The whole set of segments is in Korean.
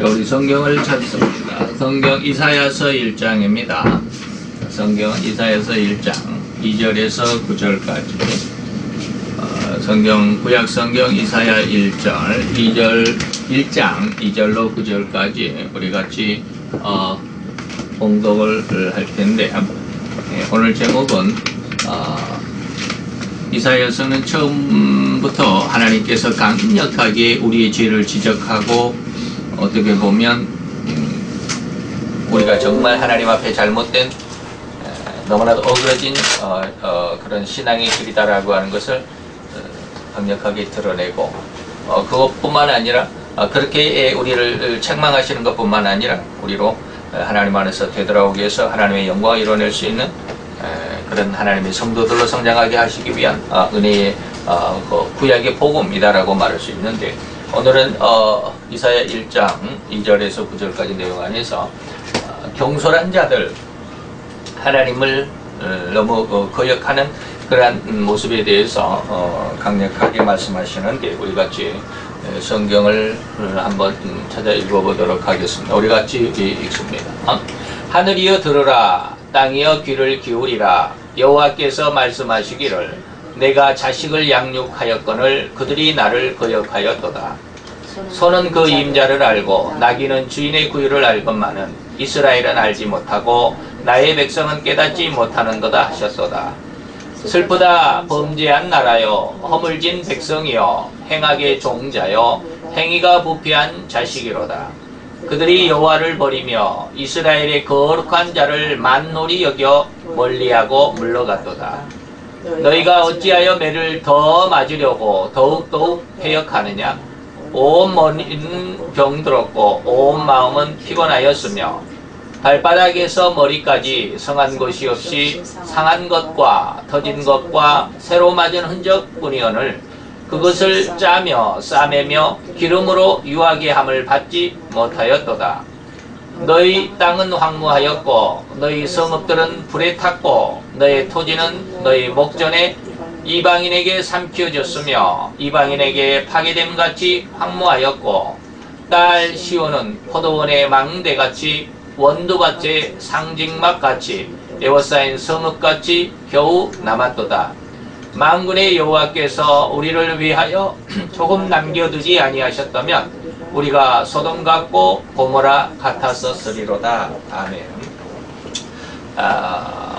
우리 성경을 찾습니다. 성경 이사야서 1장입니다. 성경 이사야서 1장 2절에서 9절까지 성경 구약 성경 이사야 1장 2절로 9절까지 우리 같이 봉독을 할 텐데 오늘 제목은 이사야서는 처음부터 하나님께서 강력하게 우리의 죄를 지적하고 어떻게 보면 우리가 정말 하나님 앞에 잘못된 너무나도 어그러진 그런 신앙의 길이다라고 하는 것을 강력하게 드러내고 그것뿐만 아니라 그렇게 우리를 책망하시는 것뿐만 아니라 우리로 하나님 안에서 되돌아오기 위해서 하나님의 영광을 이뤄낼 수 있는 그런 하나님의 성도들로 성장하게 하시기 위한 은혜의 구약의 복음이다라고 말할 수 있는데 오늘은 이사야 1장 2절에서 9절까지 내용 안에서 경솔한 자들 하나님을 너무 거역하는 그러한 모습에 대해서 강력하게 말씀하시는데 우리 같이 성경을 한번 찾아 읽어보도록 하겠습니다. 우리 같이 읽습니다. 하늘이여 들으라, 땅이여 귀를 기울이라. 여호와께서 말씀하시기를 내가 자식을 양육하였거늘 그들이 나를 거역하였도다. 소는 그 임자를 알고 나귀는 주인의 구유를 알건만은 이스라엘은 알지 못하고 나의 백성은 깨닫지 못하는도다 하셨도다. 슬프다 범죄한 나라여, 허물진 백성이여, 행악의 종자여, 행위가 부패한 자식이로다. 그들이 여호와를 버리며 이스라엘의 거룩한 자를 만놀히 여겨 멀리하고 물러갔도다. 너희가 어찌하여 매를 더 맞으려고 더욱더욱 패역하느냐? 온 머리는 병들었고 온 마음은 피곤하였으며 발바닥에서 머리까지 성한 것이 없이 상한 것과 터진 것과 새로 맞은 흔적뿐이오늘 그것을 짜며 싸매며 기름으로 유하게 함을 받지 못하였도다. 너희 땅은 황무하였고 너희 성읍들은 불에 탔고 너희 토지는 너희 목전에 이방인에게 삼키어졌으며 이방인에게 파괴됨같이 황무하였고 딸 시온은 포도원의 망대같이 원두밭의 상징막같이 에워싸인 성읍같이 겨우 남았도다. 만군의 여호와께서 우리를 위하여 조금 남겨두지 아니하셨다면 우리가 소돔 같고 고모라 같았었으리로다. 아멘.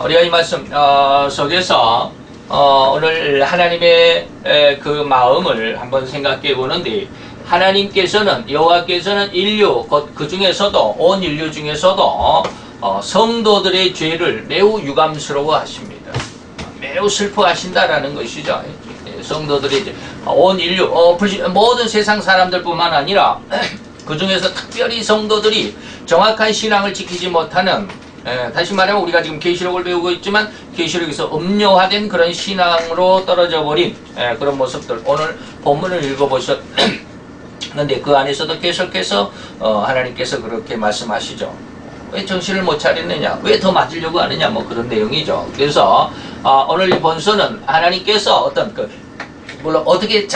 우리가 이 말씀 속에서 오늘 하나님의 그 마음을 한번 생각해 보는데 하나님께서는 여호와께서는 인류 그 중에서도 온 인류 중에서도 성도들의 죄를 매우 유감스러워 하십니다. 매우 슬퍼하신다라는 것이죠. 성도들이 이제 온 인류 모든 세상 사람들뿐만 아니라 그 중에서 특별히 성도들이 정확한 신앙을 지키지 못하는 다시 말하면 우리가 지금 계시록을 배우고 있지만 계시록에서 음료화된 그런 신앙으로 떨어져 버린 그런 모습들 오늘 본문을 읽어보셨는데 그 안에서도 계속해서 하나님께서 그렇게 말씀하시죠. 왜 정신을 못 차렸느냐, 왜 더 맞으려고 하느냐, 뭐 그런 내용이죠. 그래서 오늘 이 본서는 하나님께서 물론 어떻게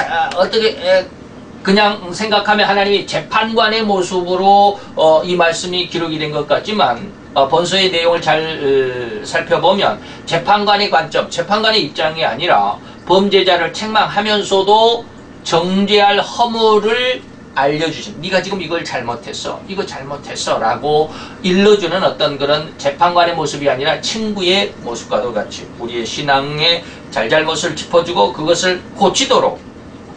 그냥 생각하면 하나님이 재판관의 모습으로 이 말씀이 기록이 된 것 같지만 본서의 내용을 잘 살펴보면 재판관의 관점, 재판관의 입장이 아니라 범죄자를 책망하면서도 정죄할 허물을 알려주신, 네가 지금 이걸 잘못했어, 이거 잘못했어 라고 일러주는 어떤 그런 재판관의 모습이 아니라 친구의 모습과도 같이 우리의 신앙의 잘잘못을 짚어주고 그것을 고치도록,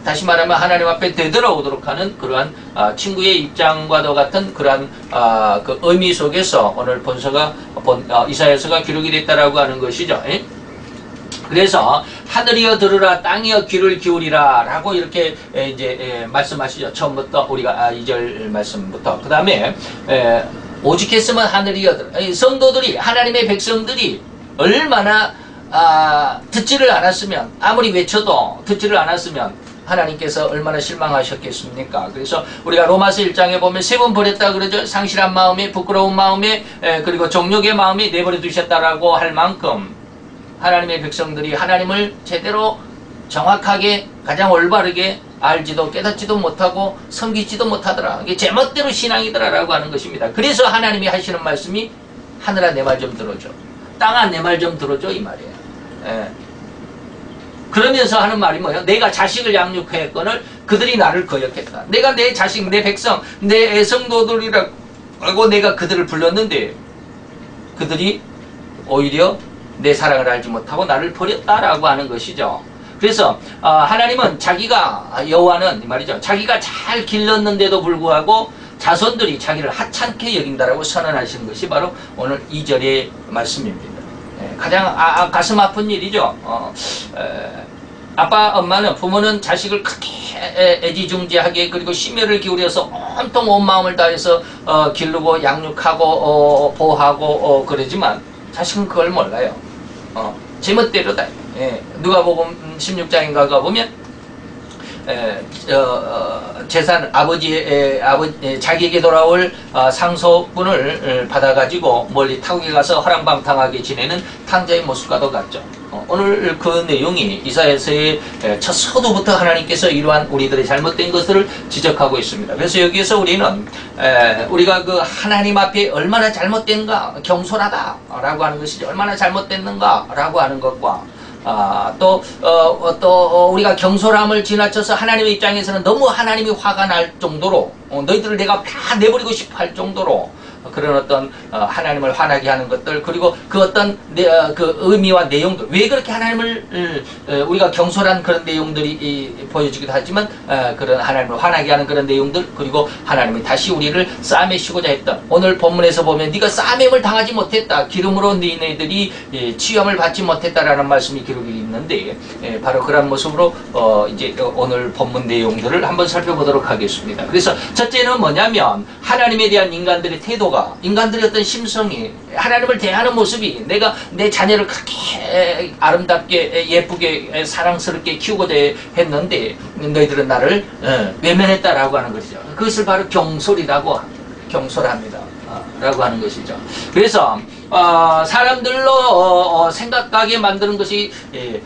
다시 말하면 하나님 앞에 되돌아오도록 하는 그러한 친구의 입장과도 같은 그러한 그 의미 속에서 오늘 본서가 이사야서가 기록이 됐다라고 하는 것이죠. 그래서 하늘이여 들으라, 땅이여 귀를 기울이라 라고 이렇게 이제 말씀하시죠. 처음부터 우리가 2절 말씀부터 그 다음에 오직했으면 하늘이여 들으라. 성도들이, 하나님의 백성들이 얼마나 듣지를 않았으면, 아무리 외쳐도 듣지를 않았으면 하나님께서 얼마나 실망하셨겠습니까? 그래서 우리가 로마서 1장에 보면 세 번 버렸다 그러죠. 상실한 마음에, 부끄러운 마음에, 그리고 정욕의 마음에 내버려 두셨다라고 할 만큼 하나님의 백성들이 하나님을 제대로 정확하게 가장 올바르게 알지도 깨닫지도 못하고 섬기지도 못하더라. 이게 제멋대로 신앙이더라라고 하는 것입니다. 그래서 하나님이 하시는 말씀이 하늘아 내 말 좀 들어줘. 땅아 내 말 좀 들어줘 이 말이에요. 예. 그러면서 하는 말이 뭐예요? 내가 자식을 양육했거늘 그들이 나를 거역했다. 내가 내 자식, 내 백성, 내 성도들이라고 내가 그들을 불렀는데 그들이 오히려 내 사랑을 알지 못하고 나를 버렸다라고 하는 것이죠. 그래서 하나님은 자기가 여호와는 이 말이죠. 자기가 잘 길렀는데도 불구하고 자손들이 자기를 하찮게 여긴다라고 선언하시는 것이 바로 오늘 2절의 말씀입니다. 가장 가슴 아픈 일이죠. 아빠, 엄마는, 부모는 자식을 크게 애지중지하게 그리고 심혈을 기울여서 온통 온 마음을 다해서 기르고 양육하고 보호하고 그러지만 자식은 그걸 몰라요. 제멋대로다. 누가복음 16장인가 가보면 재산 자기에게 돌아올 상속분을 받아가지고 멀리 타국에 가서 허랑방탕하게 지내는 탕자의 모습과도 같죠. 오늘 그 내용이 이사야서의 첫 서두부터 하나님께서 이러한 우리들의 잘못된 것들을 지적하고 있습니다. 그래서 여기에서 우리는 우리가 그 하나님 앞에 얼마나 잘못된가 경솔하다라고 하는 것이죠. 얼마나 잘못됐는가라고 하는 것과 또 우리가 경솔함을 지나쳐서 하나님의 입장에서는 너무 하나님이 화가 날 정도로 너희들을 내가 다 내버리고 싶어 할 정도로 그런 어떤 하나님을 화나게 하는 것들 그리고 그 어떤 그 의미와 내용들 왜 그렇게 하나님을 우리가 경솔한 그런 내용들이 보여지기도 하지만 그런 하나님을 화나게 하는 그런 내용들 그리고 하나님이 다시 우리를 싸매시고자 했던 오늘 본문에서 보면 네가 싸매임을 당하지 못했다 기름으로 너희들이 치유함을 받지 못했다라는 말씀이 기록이 있는데 바로 그런 모습으로 이제 오늘 본문 내용들을 한번 살펴보도록 하겠습니다. 그래서 첫째는 뭐냐면 하나님에 대한 인간들의 태도가 인간들의 어떤 심성이 하나님을 대하는 모습이 내가 내 자녀를 그렇게 아름답게 예쁘게 사랑스럽게 키우고자 했는데 너희들은 나를 외면했다라고 하는 것이죠. 그것을 바로 경솔합니다. 라고 하는 것이죠. 그래서 사람들로 생각하게 만드는 것이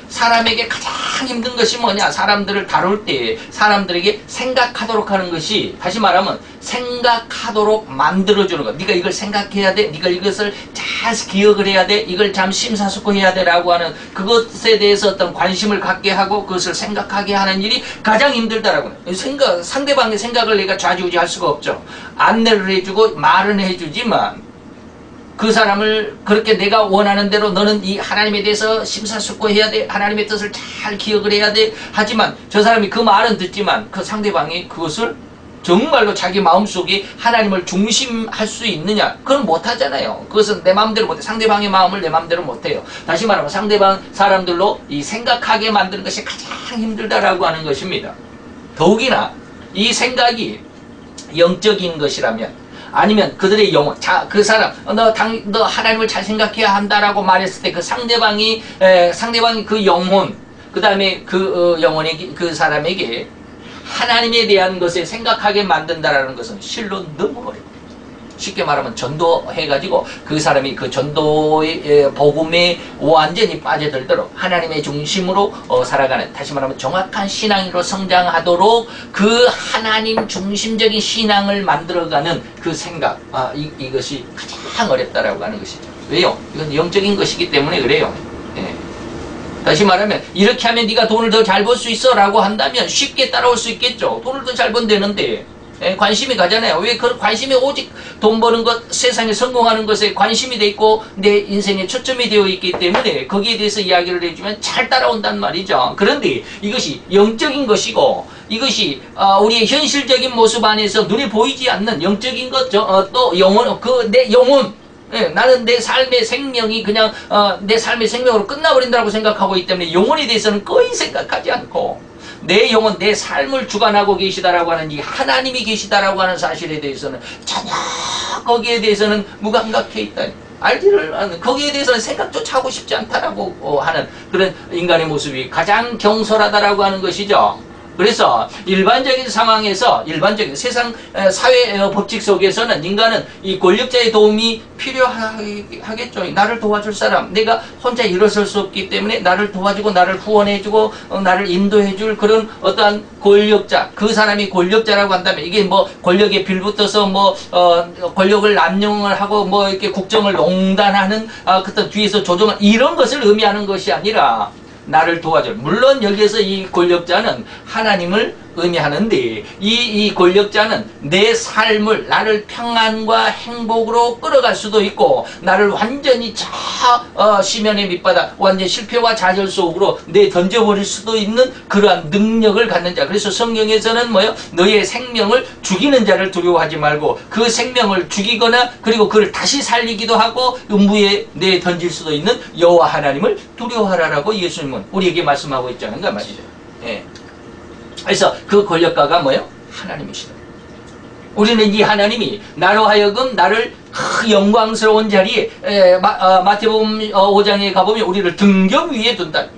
사람에게 가장 힘든 것이 뭐냐 사람들을 다룰 때 사람들에게 생각하도록 하는 것이 다시 말하면 생각하도록 만들어주는 것 네가 이걸 생각해야 돼 네가 이것을 잘 기억을 해야 돼 이걸 참 심사숙고해야 돼 라고 하는 그것에 대해서 어떤 관심을 갖게 하고 그것을 생각하게 하는 일이 가장 힘들다라고 해요. 상대방의 생각을 내가 좌지우지할 수가 없죠. 안내를 해주고 말은 해주지만 그 사람을 그렇게 내가 원하는 대로 너는 이 하나님에 대해서 심사숙고해야 돼 하나님의 뜻을 잘 기억을 해야 돼 하지만 저 사람이 그 말은 듣지만 그 상대방이 그것을 정말로 자기 마음속에 하나님을 중심할 수 있느냐 그건 못하잖아요. 그것은 내 마음대로 못해 상대방의 마음을 내 마음대로 못해요. 다시 말하면 상대방 사람들로 이 생각하게 만드는 것이 가장 힘들다라고 하는 것입니다. 더욱이나 이 생각이 영적인 것이라면 아니면 그들의 영혼, 그 사람, 너 하나님을 잘 생각해야 한다라고 말했을 때 그 상대방이 그 영혼, 그 다음에 영혼이 그 사람에게 하나님에 대한 것에 생각하게 만든다라는 것은 실로 너무 어려워요. 쉽게 말하면 전도해가지고 그 사람이 그 전도의 복음에 완전히 빠져들도록 하나님의 중심으로 살아가는 다시 말하면 정확한 신앙으로 성장하도록 그 하나님 중심적인 신앙을 만들어가는 그 생각 이것이 가장 어렵다라고 하는 것이죠. 왜요? 이건 영적인 것이기 때문에 그래요. 다시 말하면 이렇게 하면 네가 돈을 더 잘 벌 수 있어 라고 한다면 쉽게 따라올 수 있겠죠. 돈을 더 잘 번되는데 관심이 가잖아요. 왜 그 관심이 오직 돈 버는 것, 세상에 성공하는 것에 관심이 돼 있고 내 인생에 초점이 되어 있기 때문에 거기에 대해서 이야기를 해주면 잘 따라온단 말이죠. 그런데 이것이 영적인 것이고 이것이 우리의 현실적인 모습 안에서 눈에 보이지 않는 영적인 것, 또 영혼, 내 영혼 나는 내 삶의 생명이 그냥 내 삶의 생명으로 끝나버린다고 생각하고 있기 때문에 영혼에 대해서는 거의 생각하지 않고 내 영혼, 내 삶을 주관하고 계시다라고 하는 이 하나님이 계시다라고 하는 사실에 대해서는 전혀 거기에 대해서는 무감각해 있다. 알지를 않는 거기에 대해서는 생각조차 하고 싶지 않다라고 하는 그런 인간의 모습이 가장 경솔하다라고 하는 것이죠. 그래서 일반적인 상황에서 일반적인 세상 사회 법칙 속에서는 인간은 이 권력자의 도움이 필요하겠죠. 나를 도와줄 사람, 내가 혼자 일어설 수 없기 때문에 나를 도와주고 나를 후원해주고 나를 인도해줄 그런 어떠한 권력자, 그 사람이 권력자라고 한다면 이게 뭐 권력에 빌붙어서 뭐 권력을 남용을 하고 뭐 이렇게 국정을 농단하는 그때 뒤에서 조종하는 이런 것을 의미하는 것이 아니라 나를 도와줘. 물론 여기에서 이 권력자는 하나님을 의미하는데 이 권력자는 내 삶을 나를 평안과 행복으로 끌어갈 수도 있고 나를 완전히 시면의 밑바닥 완전 실패와 좌절 속으로 던져버릴 수도 있는 그러한 능력을 갖는 자. 그래서 성경에서는 뭐요? 너의 생명을 죽이는 자를 두려워하지 말고 그 생명을 죽이거나 그리고 그를 다시 살리기도 하고 음부에 던질 수도 있는 여호와 하나님을 두려워하라라고 예수님은 우리에게 말씀하고 있잖아요. 그 말이죠. 예. 그래서 그 권력가가 뭐예요? 하나님이시다. 우리는 이 하나님이 나로 하여금 나를 그 영광스러운 자리에 마태복음 5장에 가보면 우리를 등경 위에 둔다.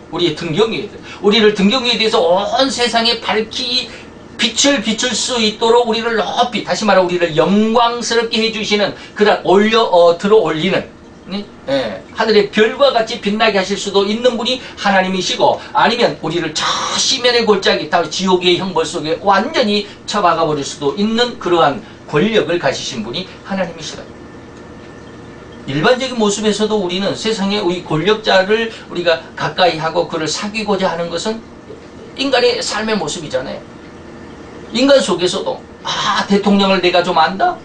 우리의 등경 위에 둔다. 우리를 등경 위에 대해서 온 세상에 밝히 빛을 비출 수 있도록 우리를 높이 다시 말해 우리를 영광스럽게 해주시는 그런 들어 올리는 하늘의 별과 같이 빛나게 하실 수도 있는 분이 하나님이시고 아니면 우리를 저 시면의 골짜기 지옥의 형벌 속에 완전히 처박아 버릴 수도 있는 그러한 권력을 가지신 분이 하나님이시다. 일반적인 모습에서도 우리는 세상에 우리 권력자를 우리가 가까이 하고 그를 사귀고자 하는 것은 인간의 삶의 모습이잖아요. 인간 속에서도 대통령을 내가 좀 안다?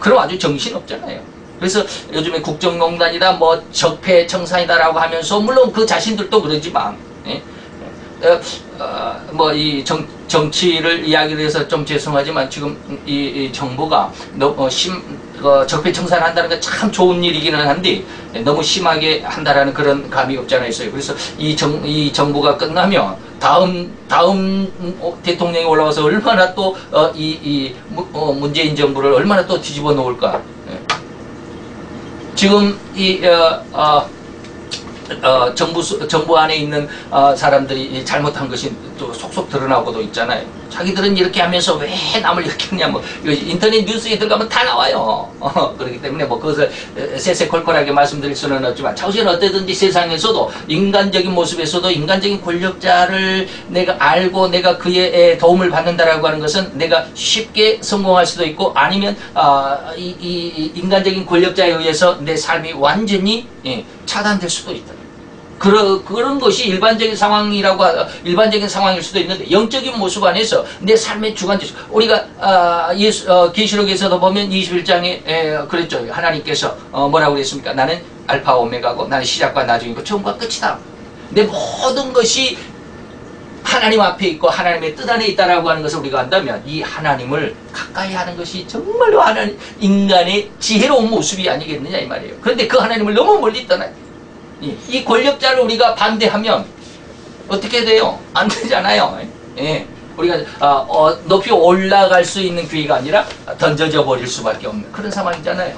그럼 아주 정신없잖아요. 그래서 요즘에 국정농단이다 뭐 적폐청산이다라고 하면서 물론 그 자신들도 그러지만 뭐 이 정치를 이야기를 해서 좀 죄송하지만 지금 이 정부가 적폐청산한다는 게 참 좋은 일이기는 한데 너무 심하게 한다라는 그런 감이 없지 않아 있어요. 그래서 이 정부가 끝나면 다음 대통령이 올라와서 얼마나 또 문재인 정부를 얼마나 또 뒤집어 놓을까. 지금 정부 안에 있는 사람들이 잘못한 것이 또 속속 드러나고도 있잖아요. 자기들은 이렇게 하면서 왜 남을 이렇게 했냐, 뭐, 인터넷 뉴스에 들어가면 다 나와요. 그렇기 때문에 뭐 그것을 세세콜콜하게 말씀드릴 수는 없지만, 자우지는 어때든지 세상에서도 인간적인 모습에서도 인간적인 권력자를 내가 알고 내가 그의 도움을 받는다라고 하는 것은 내가 쉽게 성공할 수도 있고, 아니면, 이 인간적인 권력자에 의해서 내 삶이 완전히 차단될 수도 있다. 그런 것이 일반적인 상황일 수도 있는데, 영적인 모습 안에서 내 삶의 주관적, 우리가, 계시록에서도 보면 21장에, 그랬죠. 하나님께서, 뭐라고 그랬습니까? 나는 알파 오메가고, 나는 시작과 나중이고, 처음과 끝이다. 내 모든 것이 하나님 앞에 있고, 하나님의 뜻 안에 있다라고 하는 것을 우리가 안다면, 이 하나님을 가까이 하는 것이 정말로 인간의 지혜로운 모습이 아니겠느냐, 이 말이에요. 그런데 그 하나님을 너무 멀리 떠나요. 이 권력자를 우리가 반대하면 어떻게 돼요? 안 되잖아요. 우리가 높이 올라갈 수 있는 기회가 아니라 던져져 버릴 수밖에 없는 그런 상황이잖아요.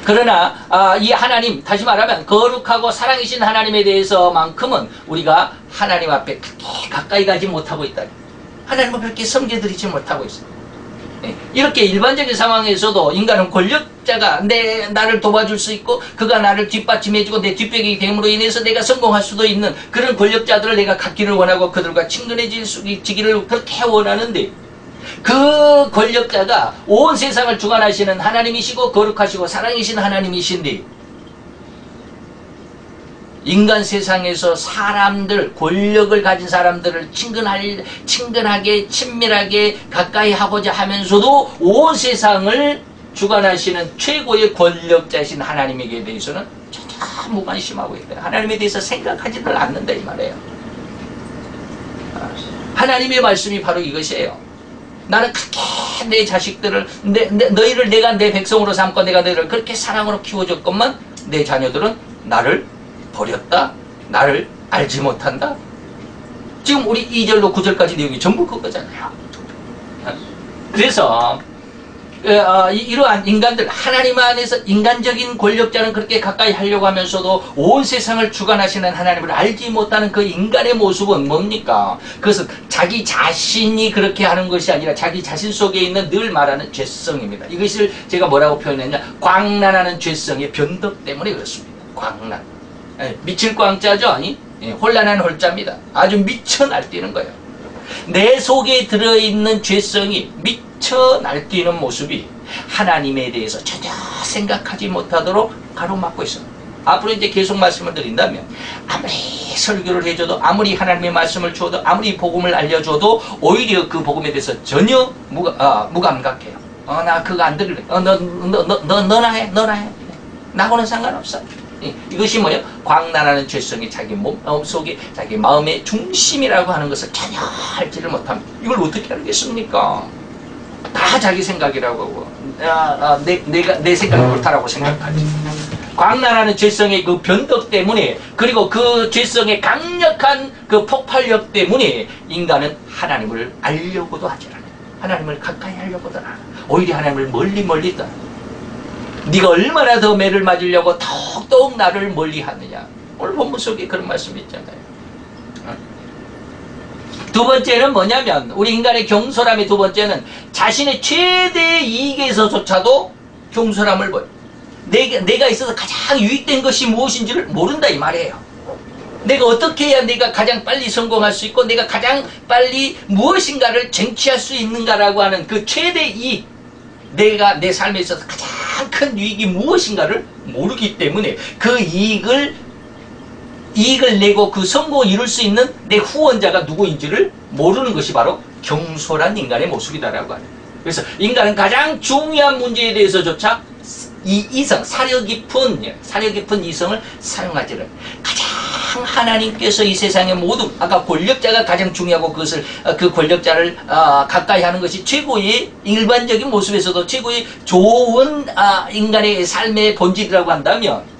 그러나 이 하나님, 다시 말하면 거룩하고 사랑이신 하나님에 대해서만큼은 우리가 하나님 앞에 그렇게 가까이 가지 못하고 있다. 하나님을 그렇게 섬겨드리지 못하고 있습니다. 이렇게 일반적인 상황에서도 인간은 권력자가 나를 도와줄 수 있고 그가 나를 뒷받침해주고 내 뒷배경이 됨으로 인해서 내가 성공할 수도 있는 그런 권력자들을 내가 갖기를 원하고 그들과 친근해지기를 그렇게 원하는데, 그 권력자가 온 세상을 주관하시는 하나님이시고 거룩하시고 사랑이신 하나님이신데, 인간 세상에서 사람들, 권력을 가진 사람들을 친근하게, 친밀하게 가까이 하고자 하면서도 온 세상을 주관하시는 최고의 권력자이신 하나님에게 대해서는 전혀 무관심하고 있다. 하나님에 대해서 생각하지를 않는다, 이 말이에요. 하나님의 말씀이 바로 이것이에요. 나는 그렇게 내 자식들을, 너희를 내가 내 백성으로 삼고 내가 너희를 그렇게 사랑으로 키워줬건만 내 자녀들은 나를 버렸다. 나를 알지 못한다. 지금 우리 2절로 9절까지 내용이 전부 그거잖아요. 그래서 이러한 인간들, 하나님 안에서 인간적인 권력자는 그렇게 가까이 하려고 하면서도 온 세상을 주관하시는 하나님을 알지 못하는 그 인간의 모습은 뭡니까? 그것은 자기 자신이 그렇게 하는 것이 아니라 자기 자신 속에 있는 늘 말하는 죄성입니다. 이것을 제가 뭐라고 표현했냐? 광란하는 죄성의 변덕 때문에 그렇습니다. 광란. 미칠 광자죠? 아니? 혼란한 홀자입니다. 아주 미쳐 날뛰는 거예요. 내 속에 들어있는 죄성이 미쳐 날뛰는 모습이 하나님에 대해서 전혀 생각하지 못하도록 가로막고 있어요. 앞으로 이제 계속 말씀을 드린다면 아무리 설교를 해줘도 아무리 하나님의 말씀을 줘도 아무리 복음을 알려줘도 오히려 그 복음에 대해서 전혀 무감각해요. 나 그거 안 들을래. 너나 해. 나하고는 상관없어. 이것이 뭐예요? 광란하는 죄성이 자기 몸 속에 자기 마음의 중심이라고 하는 것을 전혀 알지를 못합니다. 이걸 어떻게 알겠습니까? 다 자기 생각이라고 하고 내 생각이 옳다라고 생각하지. 광란하는 죄성의 그 변덕 때문에 그리고 그 죄성의 강력한 그 폭발력 때문에 인간은 하나님을 알려고도 하지 않아요. 하나님을 가까이 하려고도 안 해요. 오히려 하나님을 멀리 떠나요. 네가 얼마나 더 매를 맞으려고 더욱 나를 멀리 하느냐. 오늘 본문 속에 그런 말씀이 있잖아요. 두 번째는 뭐냐면 우리 인간의 경솔함의 두 번째는 자신의 최대 이익에서조차도 경솔함을 보여. 내가 있어서 가장 유익된 것이 무엇인지를 모른다 이 말이에요. 내가 어떻게 해야 내가 가장 빨리 성공할 수 있고 내가 가장 빨리 무엇인가를 쟁취할 수 있는가라고 하는 그 최대 이익, 내가 내 삶에 있어서 가장 큰 유익이 무엇인가를 모르기 때문에 그 이익을 내고 그 성공을 이룰 수 있는 내 후원자가 누구인지를 모르는 것이 바로 경솔한 인간의 모습이다라고 하는. 그래서 인간은 가장 중요한 문제에 대해서조차 이 이성, 사려 깊은 이성을 사용하지를 가장 하나님께서 이 세상의 모든 아까 권력자가 가장 중요하고 그것을 그 권력자를 가까이 하는 것이 최고의 일반적인 모습에서도 최고의 좋은 인간의 삶의 본질이라고 한다면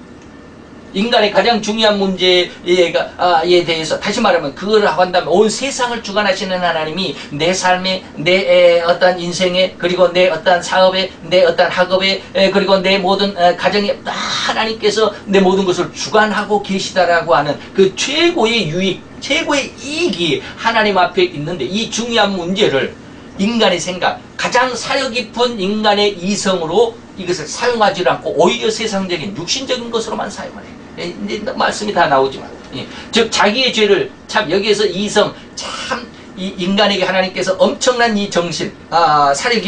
인간의 가장 중요한 문제에 대해서 다시 말하면 그걸 하고 한다면 온 세상을 주관하시는 하나님이 내 삶에 내 어떤 인생에 그리고 내 어떤 사업에 내 어떤 학업에 그리고 내 모든 가정에 하나님께서 내 모든 것을 주관하고 계시다라고 하는 그 최고의 유익, 최고의 이익이 하나님 앞에 있는데 이 중요한 문제를 인간의 생각, 가장 사려 깊은 인간의 이성으로 이것을 사용하지 않고 오히려 세상적인 육신적인 것으로만 사용을 해요. 이제 말씀이 다 나오지만 즉 자기의 죄를 참 여기에서 이성 참 이 인간에게 하나님께서 엄청난 이 정신 사려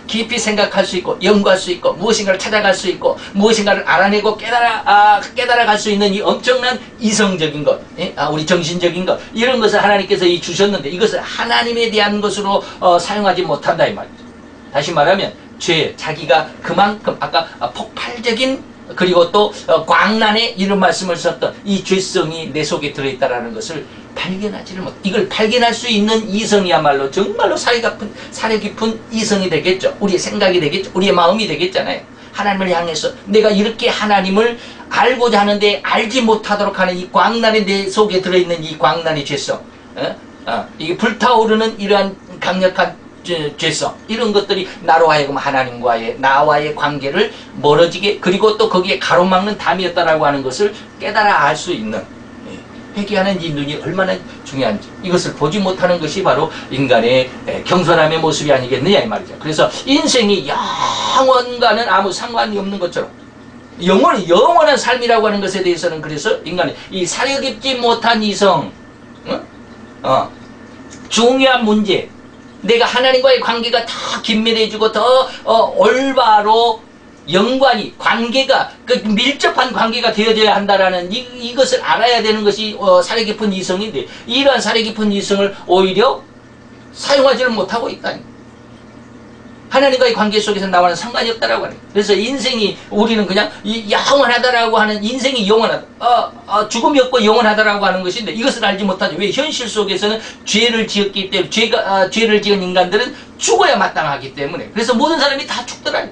깊이 생각할 수 있고 연구할 수 있고 무엇인가를 찾아갈 수 있고 무엇인가를 알아내고 깨달아갈 수 있는 이 엄청난 이성적인 것 우리 정신적인 것 이런 것을 하나님께서 주셨는데 이것을 하나님에 대한 것으로 사용하지 못한다 이 말이죠. 다시 말하면 죄 자기가 그만큼 아까 폭발적인 그리고 또 광란의 이런 말씀을 썼던 이 죄성이 내 속에 들어있다라는 것을 발견하지를 못. 이걸 발견할 수 있는 이성이야말로 정말로 사려 깊은 이성이 되겠죠. 우리의 생각이 되겠죠. 우리의 마음이 되겠잖아요. 하나님을 향해서 내가 이렇게 하나님을 알고자 하는데 알지 못하도록 하는 이 광란이 내 속에 들어있는 이 광란의 죄성, 이게 불타오르는 이러한 강력한 죄성 이런 것들이 나로 하여금 나와의 관계를 멀어지게 그리고 또 거기에 가로막는 담이었다라고 하는 것을 깨달아 알 수 있는 회개하는 이 눈이 얼마나 중요한지 이것을 보지 못하는 것이 바로 인간의 경솔함의 모습이 아니겠느냐 이 말이죠. 그래서 인생이 영원과는 아무 상관이 없는 것처럼 영원한 삶이라고 하는 것에 대해서는 그래서 인간의 이 사려 깊지 못한 이성 중요한 문제 내가 하나님과의 관계가 더 긴밀해지고 더 올바로 관계가 밀접한 관계가 되어져야 한다라는 이것을 알아야 되는 것이 사려 깊은 이성인데 이러한 사려 깊은 이성을 오히려 사용하지를 못하고 있다니. 하나님과의 관계 속에서 나와는 상관이 없다라고 하는. 그래서 인생이 우리는 그냥 영원하다라고 하는 인생이 영원하다. 죽음이 없고 영원하다라고 하는 것인데 이것을 알지 못하죠. 왜? 현실 속에서는 죄를 지었기 때문에 죄를 지은 인간들은 죽어야 마땅하기 때문에 그래서 모든 사람이 다 죽더라니.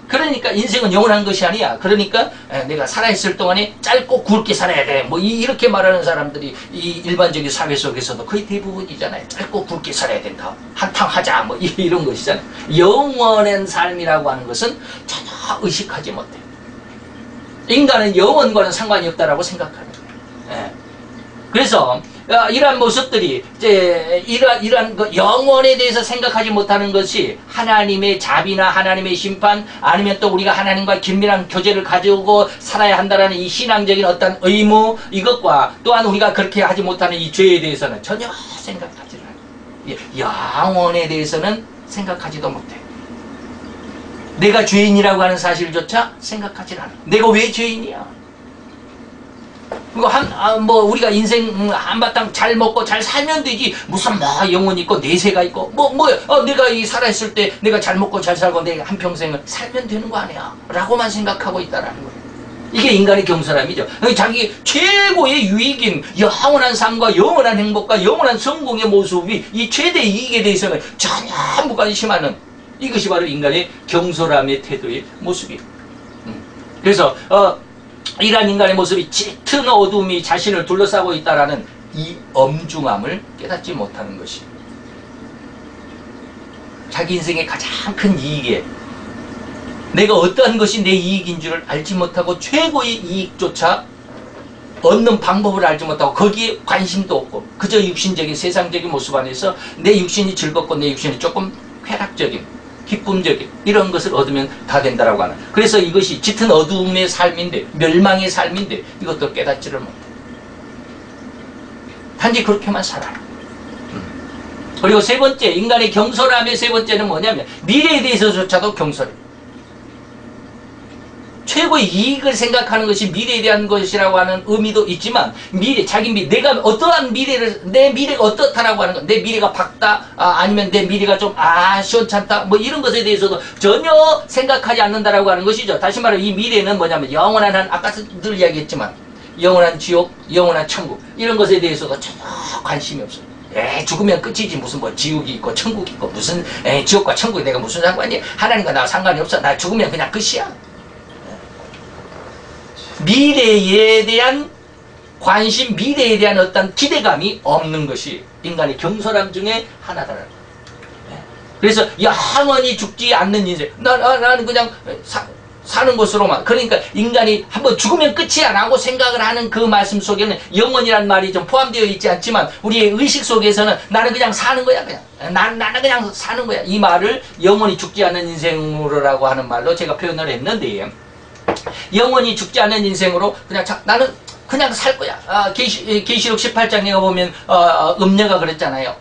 그러니까 인생은 영원한 것이 아니야. 그러니까 내가 살아있을 동안에 짧고 굵게 살아야 돼. 뭐 이렇게 말하는 사람들이 이 일반적인 사회 속에서도 거의 대부분이잖아요. 짧고 굵게 살아야 된다. 한탕 하자. 뭐 이런 것이잖아요. 영원한 삶이라고 하는 것은 전혀 의식하지 못해. 인간은 영원과는 상관이 없다라고 생각하는 거예요. 그래서 이러한 모습들이 이제 이러한 영원에 대해서 생각하지 못하는 것이 하나님의 자비나 하나님의 심판 아니면 또 우리가 하나님과 긴밀한 교제를 가지고 살아야 한다는 이 신앙적인 어떤 의무 이것과 또한 우리가 그렇게 하지 못하는 이 죄에 대해서는 전혀 생각하지 않아요. 영원에 대해서는 생각하지도 못해. 내가 죄인이라고 하는 사실조차 생각하지 않아. 내가 왜 죄인이야? 뭐 우리가 인생 한바탕 잘 먹고 잘 살면 되지. 무슨 뭐 영혼이 있고 내세가 있고 내가 이 살아있을 때 내가 잘 먹고 잘 살고 내 한평생을 살면 되는 거 아니야 라고만 생각하고 있다라는 거예요. 이게 인간의 경솔함이죠. 자기 최고의 유익인 영원한 삶과 영원한 행복과 영원한 성공의 모습이 이 최대 이익에 대해서는 전혀 무관심하는 이것이 바로 인간의 경솔함의 태도의 모습이에요. 그래서 이러한 인간의 모습이 짙은 어둠이 자신을 둘러싸고 있다라는 이 엄중함을 깨닫지 못하는 것이 자기 인생의 가장 큰 이익에 내가 어떠한 것이 내 이익인 줄을 알지 못하고 최고의 이익조차 얻는 방법을 알지 못하고 거기에 관심도 없고 그저 육신적인 세상적인 모습 안에서 내 육신이 즐겁고 내 육신이 조금 쾌락적인 기쁨적인 이런 것을 얻으면 다 된다라고 하는. 그래서 이것이 짙은 어둠의 삶인데 멸망의 삶인데 이것도 깨닫지를 못해. 단지 그렇게만 살아요. 그리고 세 번째 인간의 경솔함의 세 번째는 뭐냐면 미래에 대해서조차도 경솔해. 최고의 이익을 생각하는 것이 미래에 대한 것이라고 하는 의미도 있지만 내가 어떠한 미래를 내 미래가 어떻다라고 하는 것, 내 미래가 밝다 아니면 내 미래가 좀 시원찮다 뭐 이런 것에 대해서도 전혀 생각하지 않는다라고 하는 것이죠. 다시 말해 이 미래는 뭐냐면 영원한 아까도 늘 이야기했지만 영원한 지옥, 영원한 천국 이런 것에 대해서도 전혀 관심이 없어요. 죽으면 끝이지 무슨 뭐 지옥이 있고 천국이 있고 무슨 지옥과 천국이 내가 무슨 상관이야. 하나님과 나와 상관이 없어. 나 죽으면 그냥 끝이야. 미래에 대한 관심, 미래에 대한 어떤 기대감이 없는 것이 인간의 경솔함 중에 하나다라는 거예요. 그래서 영원히 죽지 않는 인생, 나는 그냥 사는 것으로만. 그러니까 인간이 한번 죽으면 끝이야 라고 생각을 하는 그 말씀 속에는 영원이란 말이 좀 포함되어 있지 않지만 우리의 의식 속에서는 나는 그냥 사는 거야. 나는 그냥 사는 거야. 이 말을 영원히 죽지 않는 인생으로라고 하는 말로 제가 표현을 했는데 영원히 죽지 않는 인생으로 그냥 나는 그냥 살 거야. 계시록 18장에 보면 음녀가 그랬잖아요.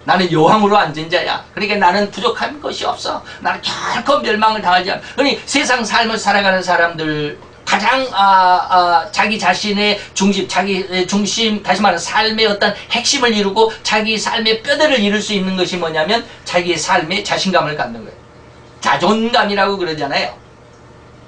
나는 여왕으로 앉은 자야. 그러니까 나는 부족한 것이 없어. 나는 결코 멸망을 당하지 않아. 그러니 세상 삶을 살아가는 사람들 가장 자기 자신의 중심, 자기 중심, 다시 말하면 삶의 어떤 핵심을 이루고 자기 삶의 뼈대를 이룰 수 있는 것이 뭐냐면 자기의 삶에 자신감을 갖는 거예요. 자존감이라고 그러잖아요.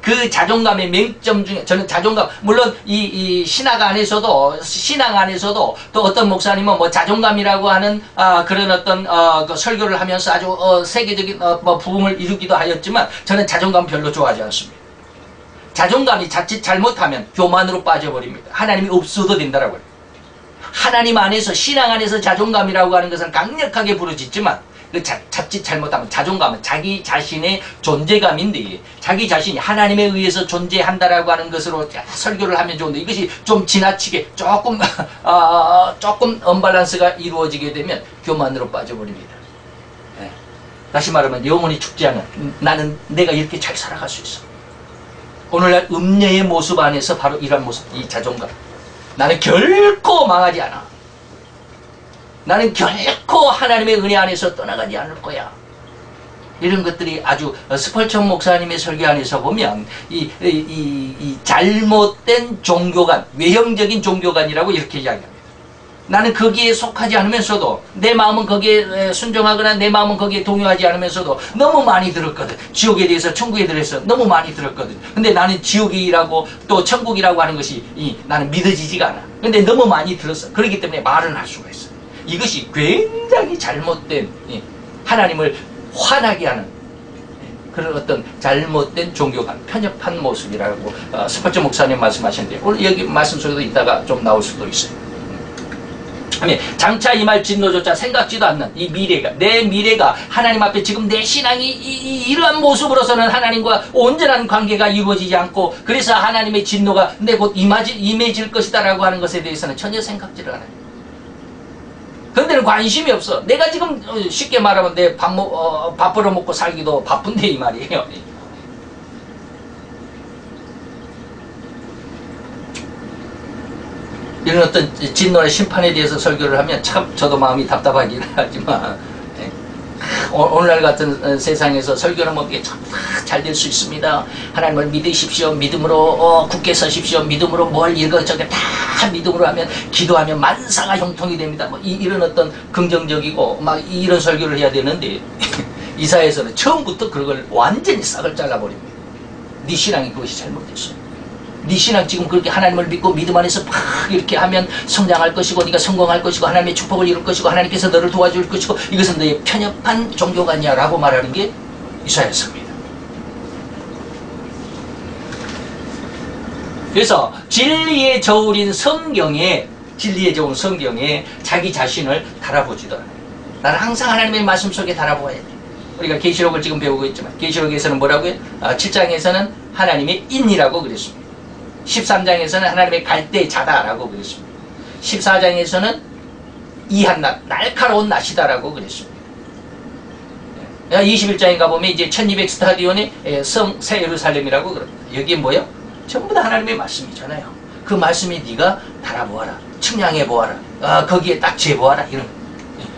그 자존감의 맹점 중에 저는 자존감, 물론 이 신앙 안에서도 또 어떤 목사님은 뭐 자존감이라고 하는 그런 어떤 그 설교를 하면서 아주 세계적인 뭐 부흥을 이루기도 하였지만 저는 자존감 별로 좋아하지 않습니다. 자존감이 자칫 잘못하면 교만으로 빠져버립니다. 하나님이 없어도 된다라고 해요. 하나님 안에서 신앙 안에서 자존감이라고 하는 것은 강력하게 부르짖지만 그 자칫 잘못하면 자존감은 자기 자신의 존재감인데 자기 자신이 하나님에 의해서 존재한다라고 하는 것으로 설교를 하면 좋은데 이것이 좀 지나치게 조금 언밸런스가 이루어지게 되면 교만으로 빠져버립니다. 네. 다시 말하면 영원히 죽지 않은 나는 내가 이렇게 잘 살아갈 수 있어. 오늘날 음녀의 모습 안에서 바로 이런 모습, 이 자존감. 나는 결코 망하지 않아. 나는 결코 하나님의 은혜 안에서 떠나가지 않을 거야. 이런 것들이 아주 스펄천 목사님의 설교 안에서 보면 이 잘못된 종교관, 외형적인 종교관이라고 이렇게 이야기합니다. 나는 거기에 속하지 않으면서도 내 마음은 거기에 순종하거나 내 마음은 거기에 동요하지 않으면서도 너무 많이 들었거든. 지옥에 대해서 천국에 대해서 너무 많이 들었거든. 근데 나는 지옥이라고 또 천국이라고 하는 것이 나는 믿어지지가 않아. 근데 너무 많이 들었어. 그렇기 때문에 말은 할 수가 있어. 이것이 굉장히 잘못된 하나님을 화나게 하는 그런 어떤 잘못된 종교관, 편협한 모습이라고 스포츠 목사님 말씀하셨는데 오늘 여기 말씀 속에도 이따가 좀 나올 수도 있어요. 장차 임할 진노조차 생각지도 않는 이 미래가, 내 미래가 하나님 앞에 지금 내 신앙이 이러한 모습으로서는 하나님과 온전한 관계가 이루어지지 않고 그래서 하나님의 진노가 내 곧 임해질 것이다 라고 하는 것에 대해서는 전혀 생각지를 않아요. 그런데는 관심이 없어. 내가 지금 쉽게 말하면 내 밥 벌어먹고 살기도 바쁜데 이 말이에요. 이런 어떤 진노나 심판에 대해서 설교를 하면 참 저도 마음이 답답하긴 하지만 오늘날 같은 세상에서 설교를 하면 잘 될 수 있습니다. 하나님을 믿으십시오. 믿음으로 굳게 서십시오. 믿음으로 뭘 이것저것 다 믿음으로 하면 기도하면 만사가 형통이 됩니다. 뭐 이런 어떤 긍정적이고 막 이런 설교를 해야 되는데 이사야에서는 처음부터 그걸 완전히 싹을 잘라버립니다. 네 신앙이 그것이 잘못됐어. 네 신앙 지금 그렇게 하나님을 믿고 믿음 안에서 막 이렇게 하면 성장할 것이고 네가 성공할 것이고 하나님의 축복을 이룰 것이고 하나님께서 너를 도와줄 것이고 이것은 너의 편협한 종교가 라고 말하는 게 이사야서입니다. 그래서 진리의 저울인 성경에 자기 자신을 달아보지도 않아요. 나는 항상 하나님의 말씀 속에 달아보아야 돼. 우리가 계시록을 지금 배우고 있지만 계시록에서는 뭐라고요? 7장에서는 하나님의 인이라고 그랬습니다. 13장에서는 하나님의 갈대자다라고 그랬습니다. 14장에서는 이한 낫, 날카로운 낫이다라고 그랬습니다. 21장에 가보면 이제 1200 스타디온의 새 예루살렘이라고 그럽니다. 여기에 뭐요? 전부 다 하나님의 말씀이잖아요. 그 말씀에 네가 달아보아라. 측량해보아라. 거기에 딱 재보아라. 이런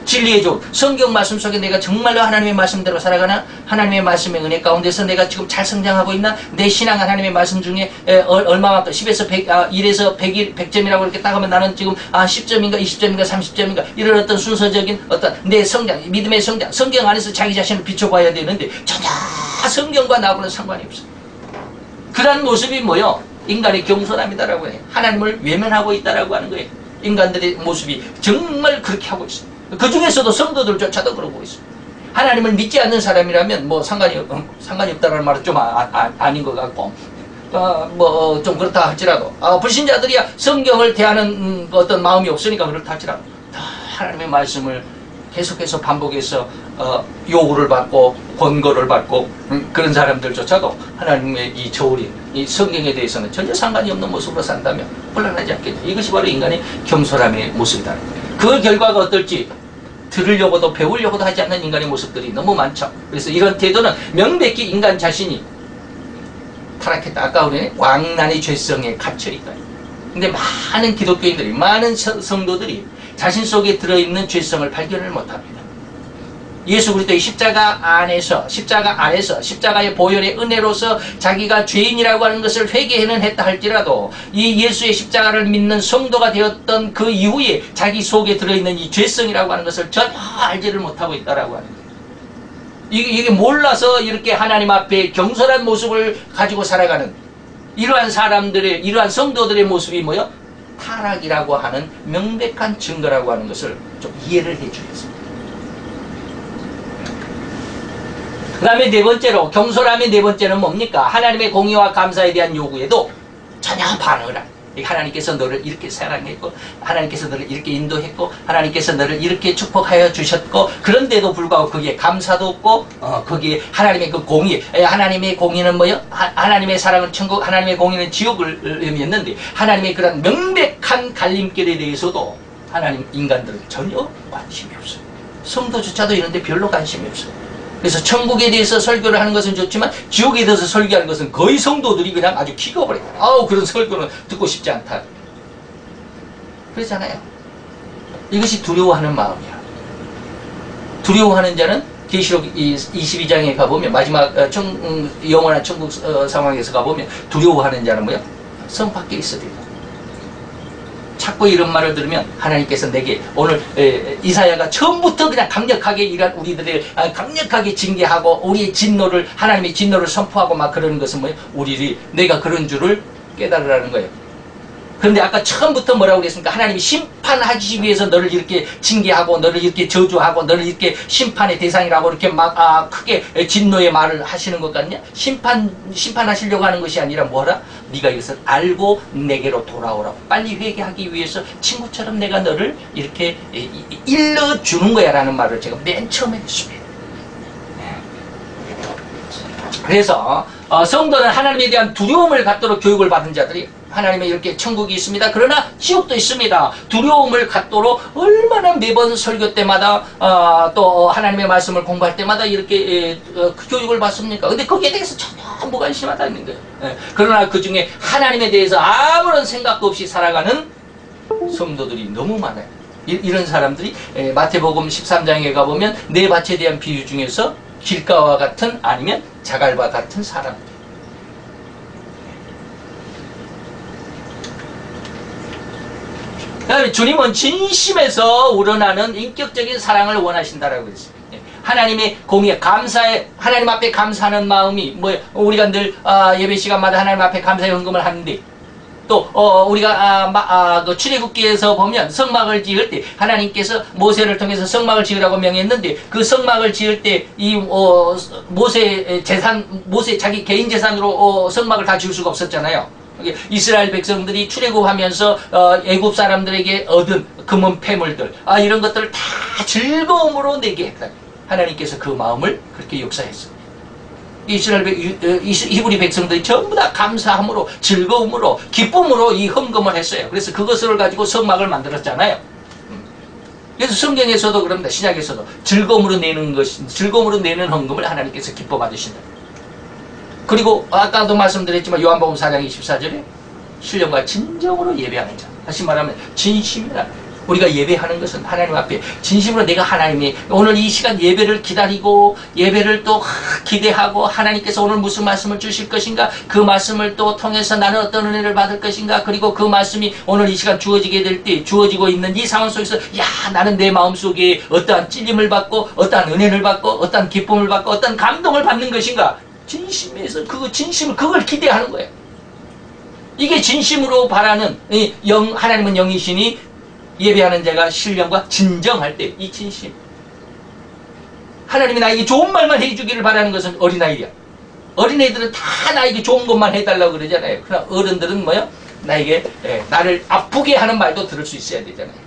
진리의 조 성경 말씀 속에 내가 정말로 하나님의 말씀대로 살아가나? 하나님의 말씀의 은혜 가운데서 내가 지금 잘 성장하고 있나? 내 신앙 하나님의 말씀 중에 얼마만큼 10에서 100, 1에서 100점이라고 이렇게 따가면 나는 지금 10점인가 20점인가 30점인가 이런 어떤 순서적인 어떤 내 성장, 믿음의 성장, 성경 안에서 자기 자신을 비춰봐야 되는데 전혀 성경과 나하고는 상관이 없어요. 그러한 모습이 뭐요? 인간의 겸손함이다라고 해요. 하나님을 외면하고 있다라고 하는 거예요. 인간들의 모습이 정말 그렇게 하고 있어요. 그 중에서도 성도들조차도 그러고 있어요. 하나님을 믿지 않는 사람이라면 뭐 상관이 없다는 말은 좀 아닌 것 같고 뭐 좀 그렇다 할지라도 불신자들이야 성경을 대하는 어떤 마음이 없으니까 그렇다 할지라도 다 하나님의 말씀을 계속해서 반복해서 요구를 받고 권고를 받고 그런 사람들조차도 하나님의 이 저울이 이 성경에 대해서는 전혀 상관이 없는 모습으로 산다면 곤란하지 않겠냐. 이것이 바로 인간의 겸손함의 모습이다. 그 결과가 어떨지 들으려고도 배우려고도 하지 않는 인간의 모습들이 너무 많죠. 그래서 이런 태도는 명백히 인간 자신이 타락했다. 아까 우리는 광란의 죄성에 갇혀있다. 근데 많은 기독교인들이 많은 성도들이 자신 속에 들어있는 죄성을 발견을 못합니다. 예수 그리스도의 십자가 안에서 십자가의 보혈의 은혜로서 자기가 죄인이라고 하는 것을 회개는 했다 할지라도 이 예수의 십자가를 믿는 성도가 되었던 그 이후에 자기 속에 들어있는 이 죄성이라고 하는 것을 전혀 알지를 못하고 있다라고 하는 거예요. 이게 몰라서 이렇게 하나님 앞에 겸손한 모습을 가지고 살아가는 이러한 사람들의, 이러한 성도들의 모습이 뭐요? 타락이라고 하는 명백한 증거라고 하는 것을 좀 이해를 해주겠습니다. 그 다음에 네 번째로, 경솔함의 네 번째는 뭡니까? 하나님의 공의와 감사에 대한 요구에도 전혀 반응을 안 해요. 하나님께서 너를 이렇게 사랑했고, 하나님께서 너를 이렇게 인도했고, 하나님께서 너를 이렇게 축복하여 주셨고, 그런데도 불구하고 거기에 감사도 없고, 거기에 하나님의 그 공의, 하나님의 공의는 뭐요? 하나님의 사랑은 천국, 하나님의 공의는 지옥을 의미했는데, 하나님의 그런 명백한 갈림길에 대해서도 하나님 인간들은 전혀 관심이 없어요. 성도조차도 이런데 별로 관심이 없어요. 그래서 천국에 대해서 설교를 하는 것은 좋지만 지옥에 대해서 설교하는 것은 거의 성도들이 그냥 아주 기겁을 해요. 아우 그런 설교는 듣고 싶지 않다. 그렇잖아요. 이것이 두려워하는 마음이야. 두려워하는 자는 계시록 22장에 가보면 마지막 영원한 천국 상황에서 가보면 두려워하는 자는 뭐야? 성 밖에 있어야 돼요. 자꾸 이런 말을 들으면 하나님께서 내게 오늘 이사야가 처음부터 그냥 강력하게 이런 우리들을 강력하게 징계하고 우리의 진노를 하나님의 진노를 선포하고 막 그러는 것은 뭐예요? 우리들이 내가 그런 줄을 깨달으라는 거예요. 그런데 아까 처음부터 뭐라고 그랬습니까? 하나님이 심판하기 위해서 너를 이렇게 징계하고 너를 이렇게 저주하고 너를 이렇게 심판의 대상이라고 이렇게 막 크게 진노의 말을 하시는 것 같냐? 심판하시려고 하는 것이 아니라 뭐라? 네가 이것을 알고 내게로 돌아오라고. 빨리 회개하기 위해서 친구처럼 내가 너를 이렇게 일러주는 거야 라는 말을 제가 맨 처음에 했습니다. 그래서 성도는 하나님에 대한 두려움을 갖도록 교육을 받은 자들이 하나님의 이렇게 천국이 있습니다. 그러나 지옥도 있습니다. 두려움을 갖도록 얼마나 매번 설교 때마다 또 하나님의 말씀을 공부할 때마다 이렇게 교육을 받습니까? 근데 거기에 대해서 전혀 무관심하다는 거예요. 그러나 그 중에 하나님에 대해서 아무런 생각도 없이 살아가는 성도들이 너무 많아요. 이런 사람들이 마태복음 13장에 가보면 네 밭에 대한 비유 중에서 길가와 같은 아니면 자갈과 같은 사람. 주님은 진심에서 우러나는 인격적인 사랑을 원하신다라고 했어요. 하나님의 공의에 감사해, 하나님 앞에 감사하는 마음이 뭐예요? 우리가 늘 예배 시간마다 하나님 앞에 감사의 헌금을 하는데 또 우리가 그 출애굽기에서 보면 성막을 지을 때 하나님께서 모세를 통해서 성막을 지으라고 명했는데 그 성막을 지을 때 이 모세 자기 개인 재산으로 성막을 다 지을 수가 없었잖아요. 이스라엘 백성들이 출애굽하면서 애굽 사람들에게 얻은 금은 폐물들 이런 것들을 다 즐거움으로 내게 했다. 하나님께서 그 마음을 그렇게 역사했습니다. 히브리 백성들이 전부 다 감사함으로 즐거움으로 기쁨으로 이 헌금을 했어요. 그래서 그것을 가지고 성막을 만들었잖아요. 그래서 성경에서도 그럽니다. 신약에서도 즐거움으로 내는 헌금을 하나님께서 기뻐 받으신다. 그리고 아까도 말씀드렸지만 요한복음 4장 24절에 신령과 진정으로 예배하는 자. 다시 말하면 진심이라. 우리가 예배하는 것은 하나님 앞에 진심으로 내가 하나님이 오늘 이 시간 예배를 기다리고 예배를 또 기대하고 하나님께서 오늘 무슨 말씀을 주실 것인가, 그 말씀을 또 통해서 나는 어떤 은혜를 받을 것인가, 그리고 그 말씀이 오늘 이 시간 주어지게 될 때 주어지고 있는 이 상황 속에서 나는 내 마음속에 어떠한 찔림을 받고 어떠한 은혜를 받고 어떠한 기쁨을 받고 어떠한 감동을 받는 것인가, 진심에서 그걸 기대하는 거예요. 이게 진심으로 바라는 하나님은 영이시니 예배하는 자가 신령과 진정할 때 이 진심. 하나님이 나에게 좋은 말만 해주기를 바라는 것은 어린아이야. 어린애들은 다 나에게 좋은 것만 해달라고 그러잖아요. 그러나 어른들은 뭐요? 나에게 나를 아프게 하는 말도 들을 수 있어야 되잖아요.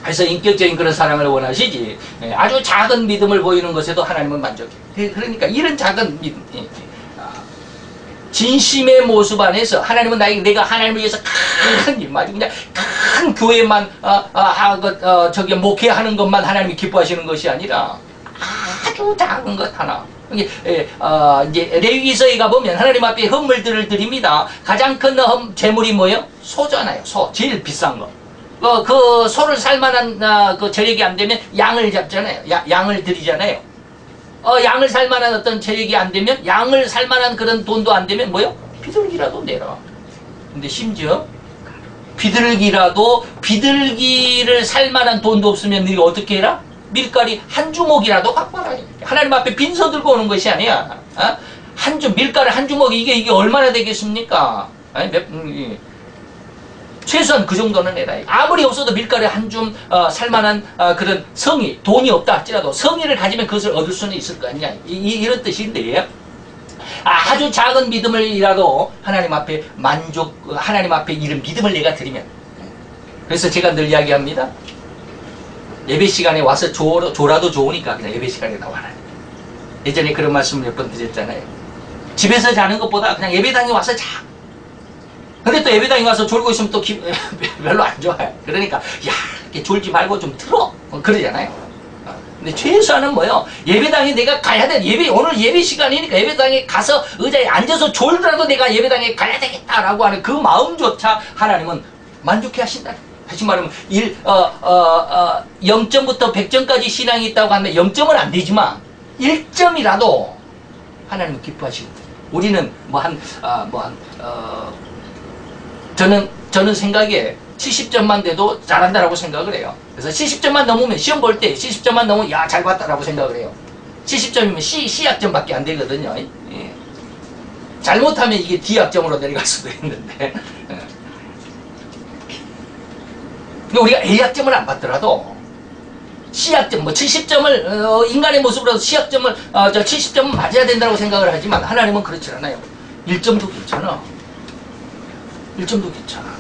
그래서 인격적인 그런 사랑을 원하시지 아주 작은 믿음을 보이는 것에도 하나님은 만족해요. 그러니까 이런 작은 믿음, 진심의 모습 안에서 하나님은 내가 하나님을 위해서 큰 일, 아주 그냥 큰 교회만 목회하는 것만 하나님이 기뻐하시는 것이 아니라 아주 작은 것 하나. 이제 레위기서에 가보면 하나님 앞에 헌물들을 드립니다. 가장 큰 제물이 뭐예요? 소잖아요. 소, 제일 비싼 거. 그 소를 살만한 그 재력이 안 되면 양을 잡잖아요. 양을 드리잖아요. 양을 살만한 어떤 재력이 안 되면 양을 살만한 그런 돈도 안 되면 뭐요? 비둘기라도 내라. 근데 심지어 비둘기를 살만한 돈도 없으면 너희가 어떻게 해라? 밀가리 한 주먹이라도 갖고 와라. 하나님 앞에 빈서 들고 오는 것이 아니야. 밀가리 한 주먹 이게 얼마나 되겠습니까? 최소한 그 정도는 내라. 아무리 없어도 밀가루 한 줌 살만한 그런 성의, 돈이 없다 할지라도 성의를 가지면 그것을 얻을 수는 있을 거 아니냐. 이런 뜻인데 아주 작은 믿음을이라도 하나님 앞에 하나님 앞에 이런 믿음을 내가 드리면. 그래서 제가 늘 이야기합니다. 예배 시간에 와서 줘라도 좋으니까 그냥 예배 시간에 나와라. 예전에 그런 말씀을 몇 번 드렸잖아요. 집에서 자는 것보다 그냥 예배당에 와서 자. 근데 또 예배당에 와서 졸고 있으면 또 별로 안 좋아요. 그러니까 이렇게 졸지 말고 좀 틀어. 그러잖아요. 근데 최소한은 뭐요? 예배당에 내가 가야 돼. 오늘 예배 시간이니까 예배당에 가서 의자에 앉아서 졸더라도 내가 예배당에 가야 되겠다라고 하는 그 마음조차 하나님은 만족해 하신다. 다시 말하면 0점부터 100점까지 신앙이 있다고 하면 0점은 안 되지만 1점이라도 하나님은 기뻐하시고, 우리는 저는 생각에 70점만 돼도 잘한다라고 생각을 해요. 그래서 70점만 넘으면, 시험 볼 때 70점만 넘으면 잘 봤다라고 생각을 해요. 70점이면 C학점밖에 안 되거든요. 잘못하면 이게 D학점으로 내려갈 수도 있는데. 근데 우리가 A학점을 안 받더라도 C학점, 뭐 70점을, 인간의 모습으로 C학점을, 70점은 맞아야 된다고 생각을 하지만 하나님은 그렇지 않아요. 1점도 괜찮아. 1점도 괜찮아.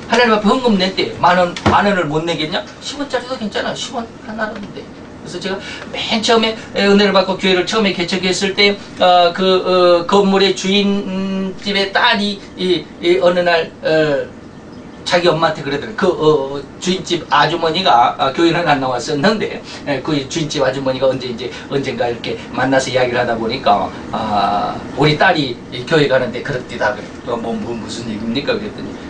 하나님 앞에 헌금 낼 때 만 원을 못 내겠냐? 10원짜리도 괜찮아. 10원 하나라는데. 그래서 제가 맨 처음에 은혜를 받고 교회를 처음에 개척했을 때, 건물의 주인 집의 딸이, 어느 날, 자기 엄마한테 그러더라고요. 주인집 아주머니가, 교회는 안 나왔었는데, 그 주인집 아주머니가 언젠가 이렇게 만나서 이야기를 하다 보니까, 우리 딸이 교회 가는데 그렇디다. 무슨 얘기입니까? 그랬더니.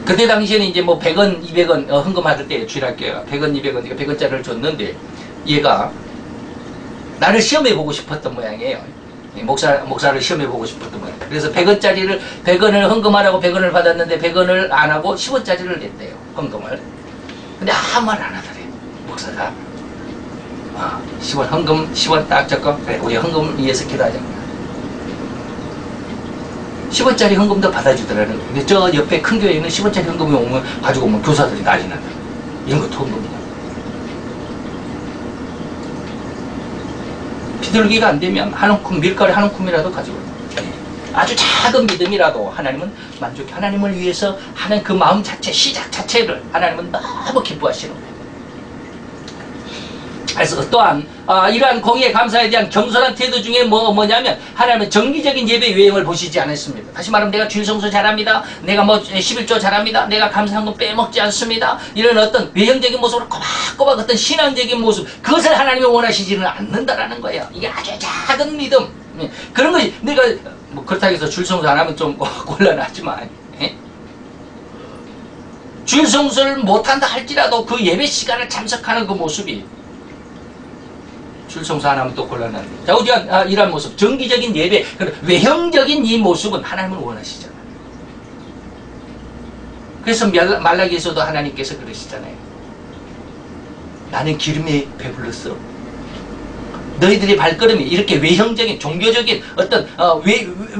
그때 당시에는 이제 뭐 100원, 200원 헌금할 때 주일학교가 100원, 200원, 100원짜리를 줬는데, 얘가 나를 시험해보고 싶었던 모양이에요. 목사를 시험해보고 싶었던 거예요. 그래서 100원을 헌금하라고 100원을 받았는데 100원을 안 하고 10원짜리를 냈대요. 헌금을. 근데 아무 말 안 하더래요. 목사가. 10원 헌금 10원 딱 적고 그래 우리 헌금 위해서 기도하자. 10원짜리 헌금도 받아주더라는 거예요. 근데 저 옆에 큰 교회에는 10원짜리 헌금이 가지고 오면 교사들이 난리 난다. 이런 것도 헌금이야. 비둘기가 안 되면 밀가루 한 움큼이라도 가지고 아주 작은 믿음이라도 하나님은 만족해. 하나님을 위해서 하는 그 마음 자체, 시작 자체를 하나님은 너무 기뻐하시는 거예요. 그래서 또한 이러한 공의의 감사에 대한 겸손한 태도 중에 뭐냐면 하나님은 정기적인 예배 유행을 보시지 않았습니다. 다시 말하면 내가 주일 성수 잘합니다. 내가 뭐 11조 잘합니다. 내가 감사한 건 빼먹지 않습니다. 이런 어떤 외형적인 모습으로 꼬박꼬박 어떤 신앙적인 모습, 그것을 하나님이 원하시지는 않는다라는 거예요. 이게 아주 작은 믿음. 그런 것이 내가 뭐 그렇다고 해서 주일 성수 안 하면 좀 곤란하지만 주일 성수를 못한다 할지라도 그 예배 시간을 참석하는 그 모습이 주일 성수 안 하면 또 곤란한데. 자, 우리가 이러한 모습, 정기적인 예배, 외형적인 이 모습은 하나님을 원하시잖아요. 그래서 말라기에서도 하나님께서 그러시잖아요. 나는 기름에 배불렀어. 너희들의 발걸음이 이렇게 외형적인, 종교적인 어떤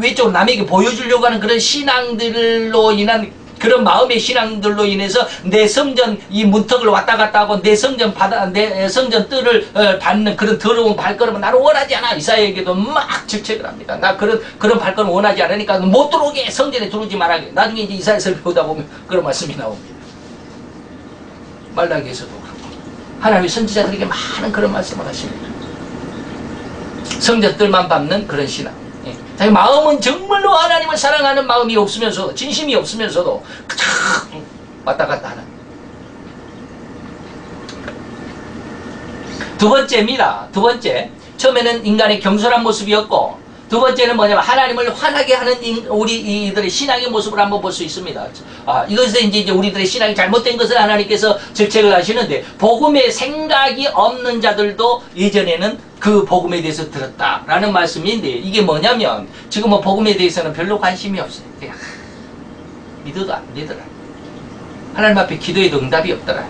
외적으로 남에게 보여주려고 하는 그런 신앙들로 인한 그런 마음의 신앙들로 인해서 내 성전 이 문턱을 왔다 갔다 하고 내 성전 뜰을 밟는 그런 더러운 발걸음은 나는 원하지 않아. 이사야에게도 막 질책을 합니다. 나 그런 발걸음 원하지 않으니까 못 들어오게, 성전에 들어오지 말라게. 나중에 이제 이사야서를 보다 보면 그런 말씀이 나옵니다. 말라기에서도 그렇고 하나님의 선지자들에게 많은 그런 말씀을 하십니다. 성전 뜰만 밟는 그런 신앙. 자기 마음은 정말로 하나님을 사랑하는 마음이 없으면서도, 진심이 없으면서도 왔다 갔다 하는. 두 번째입니다. 두 번째, 처음에는 인간의 겸손한 모습이었고, 두 번째는 뭐냐면 하나님을 화나게 하는 우리들의 신앙의 모습을 한번 볼 수 있습니다. 이것에서 이제 우리들의 신앙이 잘못된 것을 하나님께서 질책을 하시는데, 복음에 생각이 없는 자들도 예전에는 그 복음에 대해서 들었다라는 말씀인데, 이게 뭐냐면 지금 뭐 복음에 대해서는 별로 관심이 없어요. 그냥 믿어도 안 되더라. 하나님 앞에 기도해도 응답이 없더라.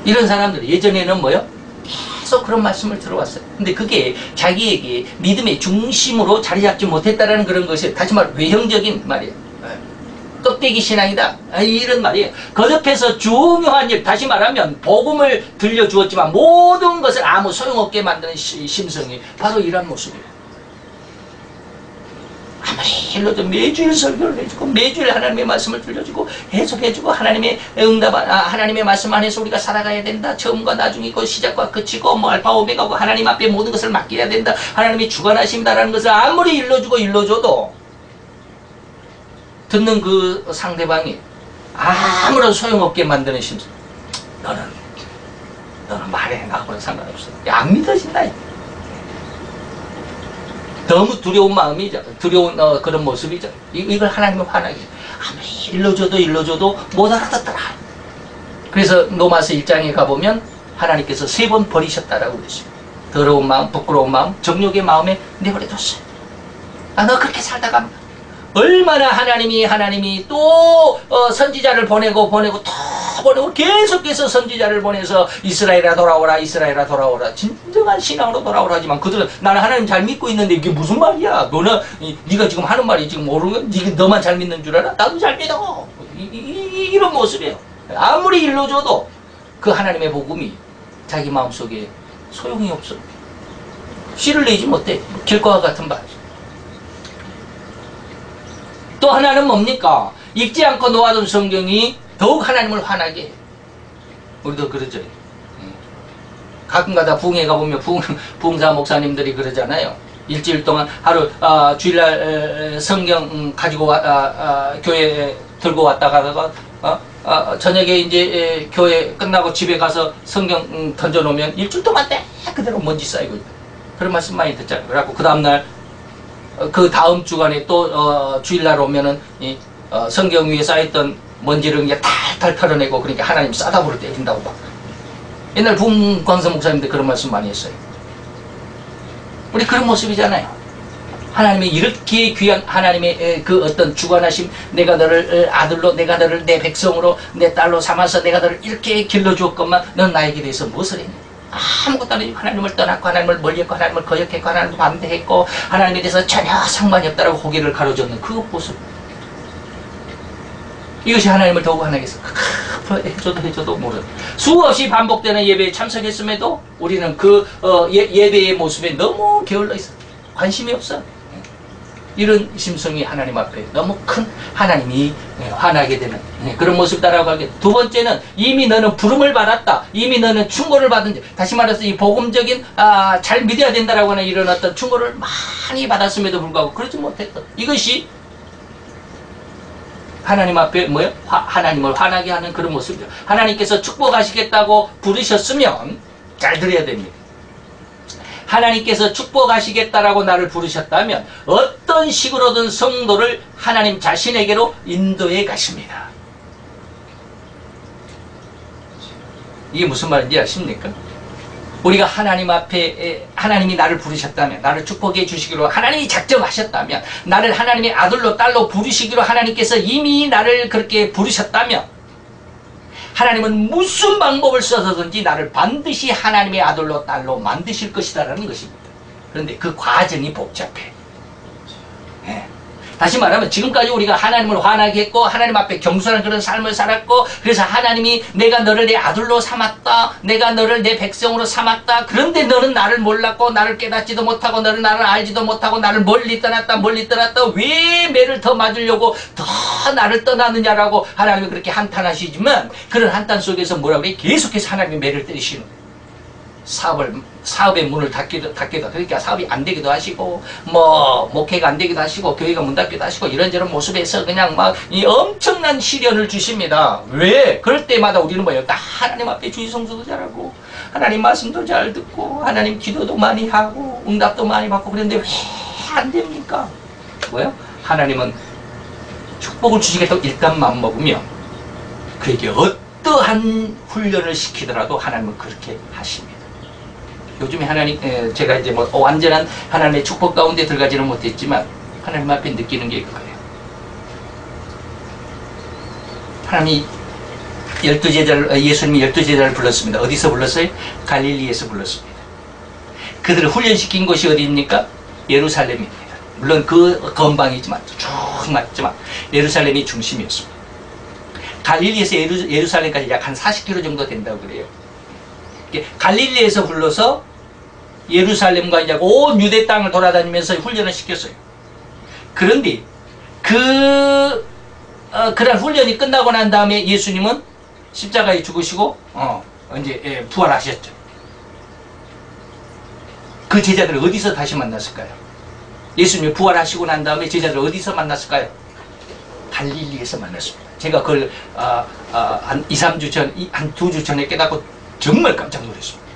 이런 사람들 예전에는 뭐요? 계속 그런 말씀을 들어왔어요. 근데 그게 자기에게 믿음의 중심으로 자리 잡지 못했다라는 그런 것이, 다시 말해 외형적인 말이에요. 껍데기 신앙이다, 이런 말이에요. 거듭해서 중요한 일, 다시 말하면 복음을 들려주었지만 모든 것을 아무 소용없게 만드는 심성이 바로 이런 모습이에요. 아무리 일러도 매주일 설교를 해주고 매주일 하나님의 말씀을 들려주고 해석해주고 하나님의 응답, 하나님의 말씀 안에서 우리가 살아가야 된다. 처음과 나중이고 시작과 끝이고 뭐 알파 오메가고 하나님 앞에 모든 것을 맡겨야 된다. 하나님이 주관하신다라는 것을 아무리 일러줘도 듣는 그 상대방이 아무런 소용없게 만드는 심성. 너는 말해, 나하고는 상관없어. 안 믿어진다. 너무 두려운 마음이죠. 두려운 그런 모습이죠. 이걸 하나님은 화나게. 아무리 일러줘도 못 알아듣더라. 그래서 로마서 1장에 가보면 하나님께서 3번 버리셨다라고 그러십니다. 더러운 마음, 부끄러운 마음, 정욕의 마음에 내버려뒀어요. 너 그렇게 살다가 얼마나 하나님이 또 선지자를 보내고 또 보내고 계속해서 선지자를 보내서 이스라엘아 돌아오라, 이스라엘아 돌아오라, 진정한 신앙으로 돌아오라 하지만 그들은 나는 하나님 잘 믿고 있는데 이게 무슨 말이야? 너는 네가 지금 하는 말이 지금 모르는 거? 너만 잘 믿는 줄 알아? 나도 잘 믿어. 이런 모습이에요. 아무리 일러줘도 그 하나님의 복음이 자기 마음속에 소용이 없어. 씨를 내지 못해. 길과 같은 말. 또 하나는 뭡니까? 읽지 않고 놓아둔 성경이 더욱 하나님을 화나게 해. 우리도 그러죠. 가끔가다 부흥회 가보면 부흥사 목사님들이 그러잖아요. 일주일 동안 하루 주일날 성경 가지고 교회 들고 왔다가 저녁에 이제 교회 끝나고 집에 가서 성경 던져놓으면 일주일 동안 그대로 먼지 쌓이고 있다. 그런 말씀 많이 듣잖아요. 그래갖고 그 다음날 그 다음 주간에 또 주일날 오면은 성경 위에 쌓였던 먼지를 이제 탈탈 털어내고 그러니까 하나님 싸다부를 때린다고 막. 옛날 부흥광서 목사님들 그런 말씀 많이 했어요. 우리 그런 모습이잖아요. 하나님의 이렇게 귀한 하나님의 그 어떤 주관하심, 내가 너를 아들로, 내가 너를 내 백성으로, 내 딸로 삼아서 내가 너를 이렇게 길러주었건만 넌 나에게 대해서 무엇을 했냐? 아무것도 안 해주고 하나님을 떠났고 하나님을 멀리했고 하나님을 거역했고 하나님을 반대했고 하나님에 대해서 전혀 상관이 없다라고 고개를 가로젓는 그 모습. 이것이 하나님을 더욱 화나게 해서 해줘도 모르는 수없이 반복되는 예배에 참석했음에도 우리는 그 예배의 모습에 너무 게을러 있어. 관심이 없어. 이런 심성이 하나님 앞에 너무 큰 하나님이 화나게 되는 그런 모습이다라고 하게. 두 번째는 이미 너는 부름을 받았다. 이미 너는 충고를 받은, 다시 말해서 이 복음적인 잘 믿어야 된다라고 하는 이런 어떤 충고를 많이 받았음에도 불구하고 그러지 못했다. 이것이 하나님 앞에 뭐요? 하나님을 화나게 하는 그런 모습이죠. 하나님께서 축복하시겠다고 부르셨으면 잘 들어야 됩니다. 하나님께서 축복하시겠다라고 나를 부르셨다면 어떤 식으로든 성도를 하나님 자신에게로 인도해 가십니다. 이게 무슨 말인지 아십니까? 우리가 하나님 앞에 하나님이 나를 부르셨다면, 나를 축복해 주시기로 하나님이 작정하셨다면, 나를 하나님의 아들로 딸로 부르시기로 하나님께서 이미 나를 그렇게 부르셨다면 하나님은 무슨 방법을 써서든지 나를 반드시 하나님의 아들로 딸로 만드실 것이다라는 것입니다. 그런데 그 과정이 복잡해. 다시 말하면 지금까지 우리가 하나님을 화나게 했고 하나님 앞에 겸손한 그런 삶을 살았고 그래서 하나님이 내가 너를 내 아들로 삼았다. 내가 너를 내 백성으로 삼았다. 그런데 너는 나를 몰랐고 나를 깨닫지도 못하고 너는 나를 알지도 못하고 나를 멀리 떠났다. 왜 매를 더 맞으려고 더 나를 떠나느냐라고 하나님이 그렇게 한탄하시지만 그런 한탄 속에서 뭐라고 해? 계속해서 하나님이 매를 때리시는 거예요. 사업의 문을 닫기도 그러니까 사업이 안 되기도 하시고 목회가 안 되기도 하시고 교회가 문 닫기도 하시고 이런저런 모습에서 그냥 막 이 엄청난 시련을 주십니다. 왜? 그럴 때마다 우리는 뭐예요? 하나님 앞에 주의 성수도 잘하고 하나님 말씀도 잘 듣고 하나님 기도도 많이 하고 응답도 많이 받고 그런데 왜 안 됩니까? 뭐요? 하나님은 축복을 주시겠다고 일단 마음먹으면 그에게 어떠한 훈련을 시키더라도 하나님은 그렇게 하십니다. 요즘에 하나님, 제가 이제 완전한 하나님의 축복 가운데 들어가지는 못했지만, 하나님 앞에 느끼는 게 그거예요. 하나님이 예수님이 12제자를 불렀습니다. 어디서 불렀어요? 갈릴리에서 불렀습니다. 그들을 훈련시킨 곳이 어디입니까? 예루살렘입니다. 물론 그 건방이지만, 쭉 맞지만, 예루살렘이 중심이었습니다. 갈릴리에서 예루살렘까지 약 한 40km 정도 된다고 그래요. 갈릴리에서 불러서 예루살렘과 이제 온 유대 땅을 돌아다니면서 훈련을 시켰어요. 그런데 그런 훈련이 끝나고 난 다음에 예수님은 십자가에 죽으시고 이제 부활하셨죠. 그 제자들을 어디서 다시 만났을까요? 예수님이 부활하시고 난 다음에 제자들을 어디서 만났을까요? 갈릴리에서 만났습니다. 제가 그걸 한 2-3주 전, 한 2주 전에 깨닫고 정말 깜짝 놀랐습니다.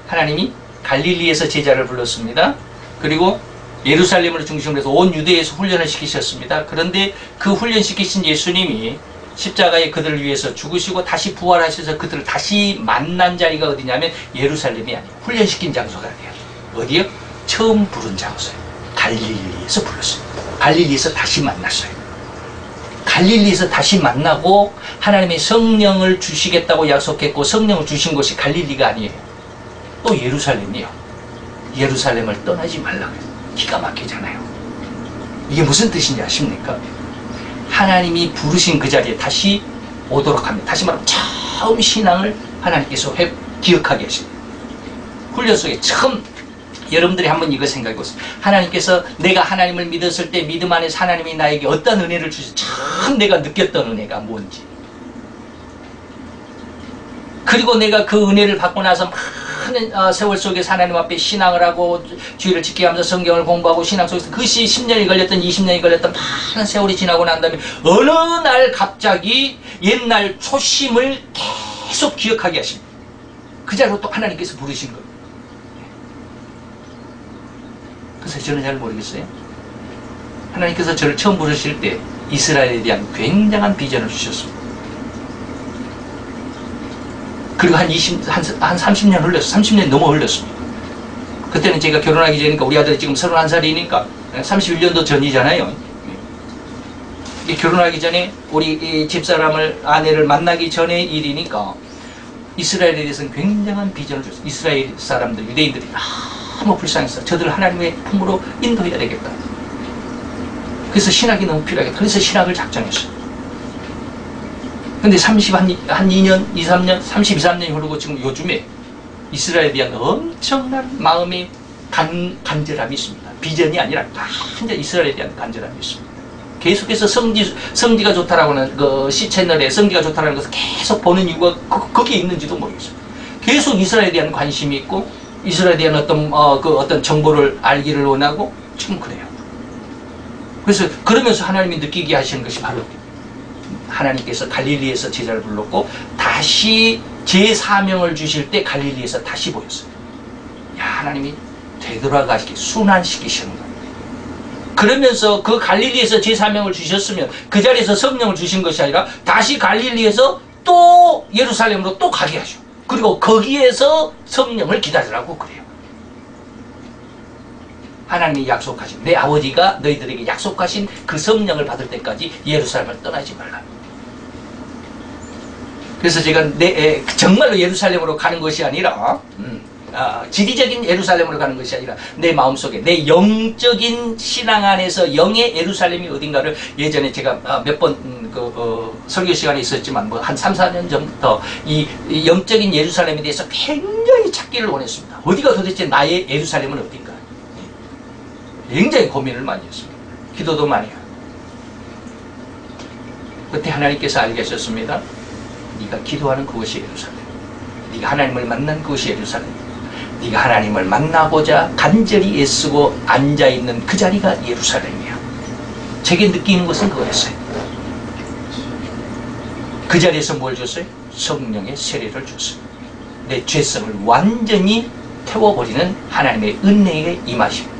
하나님이 갈릴리에서 제자를 불렀습니다. 그리고 예루살렘을 중심으로 해서 온 유대에서 훈련을 시키셨습니다. 그런데 그 훈련시키신 예수님이 십자가에 그들을 위해서 죽으시고 다시 부활하셔서 그들을 다시 만난 자리가 어디냐면 예루살렘이 아니에요. 훈련시킨 장소가 아니에요. 어디요? 처음 부른 장소예요. 갈릴리에서 불렀어요. 갈릴리에서 다시 만났어요. 갈릴리에서 다시 만나고 하나님의 성령을 주시겠다고 약속했고 성령을 주신 곳이 갈릴리가 아니에요. 또 예루살렘이요. 예루살렘을 떠나지 말라고 해요. 기가 막히잖아요. 이게 무슨 뜻인지 아십니까? 하나님이 부르신 그 자리에 다시 오도록 합니다. 다시 말하면 처음 신앙을 하나님께서 기억하게 하십니다. 훈련 속에 처음 여러분들이 한번 이거 생각해 보세요. 하나님께서 내가 하나님을 믿었을 때 믿음 안에서 하나님이 나에게 어떤 은혜를 주시 참 내가 느꼈던 은혜가 뭔지, 그리고 내가 그 은혜를 받고 나서 많은 세월 속에서 하나님 앞에 신앙을 하고 주의를 지키게 하면서 성경을 공부하고 신앙 속에서 그것이 10년이 걸렸던 20년이 걸렸던 많은 세월이 지나고 난 다음에 어느 날 갑자기 옛날 초심을 계속 기억하게 하십니다. 그 자리로 또 하나님께서 부르신 거예요. 그래서 저는 잘 모르겠어요. 하나님께서 저를 처음 부르실 때 이스라엘에 대한 굉장한 비전을 주셨습니다. 그리고 한 30년 흘렀어요. 30년 넘어 흘렀습니다. 그때는 제가 결혼하기 전이니까 우리 아들이 지금 31살이니까 31년도 전이잖아요. 결혼하기 전에 우리 집사람을, 아내를 만나기 전의 일이니까 이스라엘에 대해서는 굉장한 비전을 줬어요. 이스라엘 사람들, 유대인들이 너무 불쌍했어요. 저들을 하나님의 품으로 인도해야 되겠다. 그래서 신학이 너무 필요하겠다. 그래서 신학을 작정했어요. 근데 한 2년, 2, 3년, 32, 3년이 흐르고 지금 요즘에 이스라엘에 대한 엄청난 마음의 간절함이 있습니다. 비전이 아니라 완전 이스라엘에 대한 간절함이 있습니다. 계속해서 성지가 좋다라고 하는 그 C채널에 성지가 좋다라는 것을 계속 보는 이유가 거기에 있는지도 모르겠어요. 계속 이스라엘에 대한 관심이 있고 이스라엘에 대한 어떤 정보를 알기를 원하고 지금 그래요. 그래서 그러면서 하나님이 느끼게 하시는 것이 바로 하나님께서 갈릴리에서 제자를 불렀고 다시 제 사명을 주실 때 갈릴리에서 다시 보였어요. 야, 하나님이 되돌아가시게 순환시키시는 거예요. 그러면서 그 갈릴리에서 제 사명을 주셨으면 그 자리에서 성령을 주신 것이 아니라 다시 갈릴리에서 또 예루살렘으로 또 가게 하죠. 그리고 거기에서 성령을 기다리라고 그래요. 하나님이 약속하신, 내 아버지가 너희들에게 약속하신 그 성령을 받을 때까지 예루살렘을 떠나지 말라. 그래서 제가 정말로 예루살렘으로 가는 것이 아니라 지리적인 예루살렘으로 가는 것이 아니라 내 마음속에 내 영적인 신앙 안에서 영의 예루살렘이 어딘가를 예전에 제가 몇 번 설교 시간에 있었지만 뭐 한 3, 4년 전부터 이 영적인 예루살렘에 대해서 굉장히 찾기를 원했습니다. 어디가 도대체 나의 예루살렘은 어딘가. 굉장히 고민을 많이 했습니다. 기도도 많이 하고. 그때 하나님께서 알게 하셨습니다. 네가 기도하는 그것이 예루살렘. 네가 하나님을 만난 그것이 예루살렘. 네가 하나님을 만나고자 간절히 애쓰고 앉아있는 그 자리가 예루살렘이야. 제게 느끼는 것은 그거였어요. 그 자리에서 뭘 줬어요? 성령의 세례를 줬어요. 내 죄성을 완전히 태워버리는 하나님의 은혜에 임하십니다.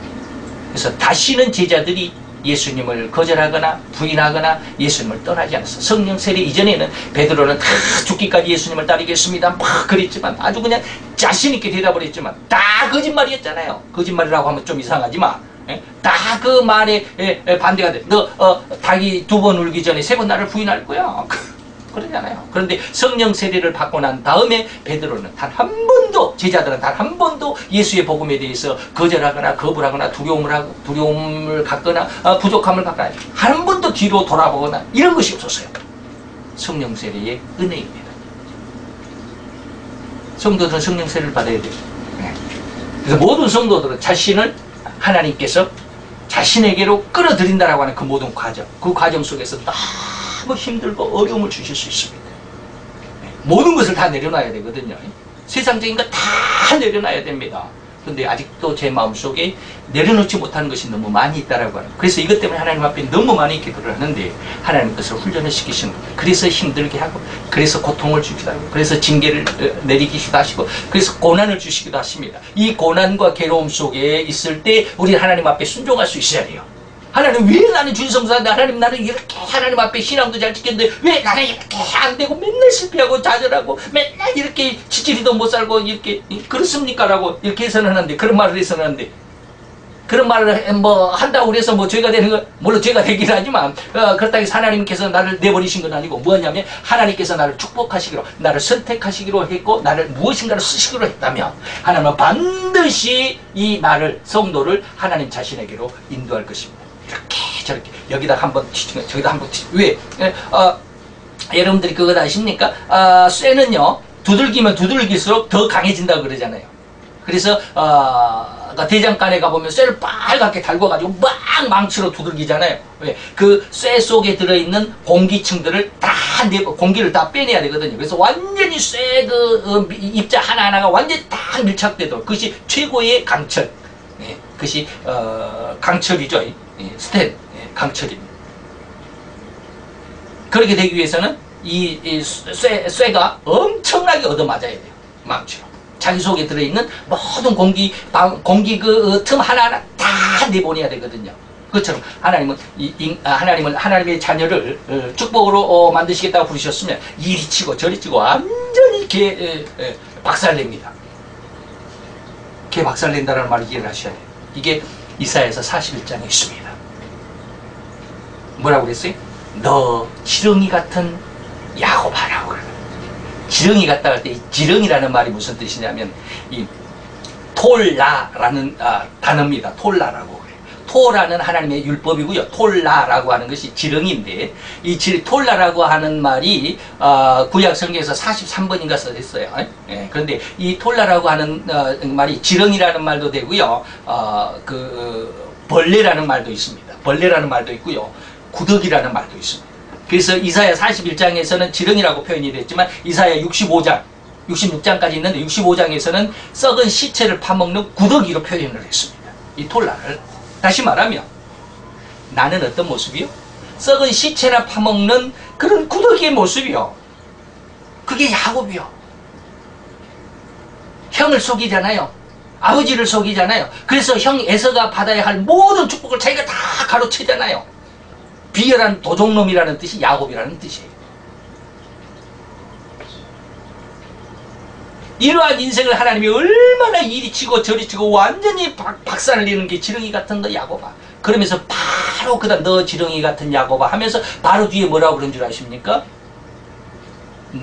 그래서 다시는 제자들이 예수님을 거절하거나 부인하거나 예수님을 떠나지 않았어요. 성령 세례 이전에는 베드로는 다 죽기까지 예수님을 따르겠습니다 막 그랬지만 아주 그냥 자신있게 대답을 했지만 다 거짓말이었잖아요. 거짓말이라고 하면 좀 이상하지만 다 그 말에 반대가 돼. 너 닭이 2번 울기 전에 3번 나를 부인할 거야. 그러잖아요. 그런데 성령 세례를 받고 난 다음에 베드로는 단 한 번도, 제자들은 단 한 번도 예수의 복음에 대해서 거절하거나 거부하거나 두려움을 갖거나 부족함을 갖거나 한 번도 뒤로 돌아보거나 이런 것이 없었어요. 성령 세례의 은혜입니다. 성도들은 성령 세례를 받아야 돼요. 그래서 모든 성도들은 자신을 하나님께서 자신에게로 끌어들인다라고 하는 그 모든 과정, 그 과정 속에서 너무 힘들고 어려움을 주실 수 있습니다. 모든 것을 다 내려놔야 되거든요. 세상적인 거 다 내려놔야 됩니다. 그런데 아직도 제 마음속에 내려놓지 못하는 것이 너무 많이 있다라고 하는. 그래서 이것 때문에 하나님 앞에 너무 많이 기도를 하는데 하나님 것을 훈련을 시키시는 거예요. 그래서 힘들게 하고, 그래서 고통을 주기도 하고, 그래서 징계를 내리기도 하시고, 그래서 고난을 주시기도 하십니다. 이 고난과 괴로움 속에 있을 때 우리 하나님 앞에 순종할 수 있어야 돼요. 하나님, 왜 나는 주일성사인데 하나님 나는 이렇게 하나님 앞에 신앙도 잘 지켰는데 왜 나는 이렇게 안 되고 맨날 실패하고 좌절하고 맨날 이렇게 지지리도 못 살고 이렇게 그렇습니까? 라고 이렇게 해서는 하는데, 그런 말을 해서는 하는데 그런 말을 뭐 한다고 그래서 뭐 죄가 되는 거, 물론 죄가 되긴 하지만 그렇다고 해서 하나님께서 나를 내버리신 건 아니고 뭐냐면 하나님께서 나를 축복하시기로, 나를 선택하시기로 했고 나를 무엇인가를 쓰시기로 했다면 하나님은 반드시 이 나를, 성도를 하나님 자신에게로 인도할 것입니다. 이렇게 저렇게 여기다 한번 튀지고 저기다 한번 튀지고. 왜? 여러분들이 그거 아십니까? 쇠는요 두들기면 두들길수록 더 강해진다고 그러잖아요. 그래서 대장간에 가보면 쇠를 빨갛게 달궈가지고 막 망치로 두들기잖아요. 왜? 그 쇠 속에 들어있는 공기층들을 다 공기를 다 빼내야 되거든요. 그래서 완전히 쇠 그 입자 하나하나가 완전히 다 밀착되도록, 그것이 최고의 강철. 예, 그것이 강철이죠. 스텐 강철입니다. 그렇게 되기 위해서는 이 쇠가 엄청나게 얻어맞아야 돼요. 망치로. 자기 속에 들어있는 모든 공기 그 틈 하나하나 다 내보내야 되거든요. 그것처럼 하나님은 하나님의 자녀를 축복으로 만드시겠다고 부르셨으면 이리 치고 저리 치고 완전히 박살냅니다. 개 박살낸다는 말을 이해를 하셔야 돼요. 이게 이사야서 41장에 있습니다. 뭐라고 그랬어요? 너 지렁이 같은 야곱아라고 그래요. 지렁이 같다 할 때 이 지렁이라는 말이 무슨 뜻이냐면 이 톨라라는 단어입니다. 톨라라고 그래요. 토라는 하나님의 율법이고요. 톨라라고 하는 것이 지렁이인데 이 톨라라고 하는 말이 구약 성경에서 43번인가 써있어요. 예, 그런데 이 톨라라고 하는 말이 지렁이라는 말도 되고요. 벌레라는 말도 있습니다. 벌레라는 말도 있고요. 구더기라는 말도 있습니다. 그래서 이사야 41장에서는 지렁이라고 표현이 됐지만 이사야 65장, 66장까지 있는데 65장에서는 썩은 시체를 파먹는 구더기로 표현을 했습니다. 이 톨라를. 다시 말하면 나는 어떤 모습이요? 썩은 시체나 파먹는 그런 구더기의 모습이요. 그게 야곱이요. 형을 속이잖아요. 아버지를 속이잖아요. 그래서 형 에서가 받아야 할 모든 축복을 자기가 다 가로채잖아요. 비열한 도적놈이라는 뜻이 야곱이라는 뜻이에요. 이러한 인생을 하나님이 얼마나 이리 치고 저리 치고 완전히 박살을 내는 게 지렁이 같은 너 야곱아. 그러면서 바로 그다음 너 지렁이 같은 야곱아 하면서 바로 뒤에 뭐라고 그런 줄 아십니까?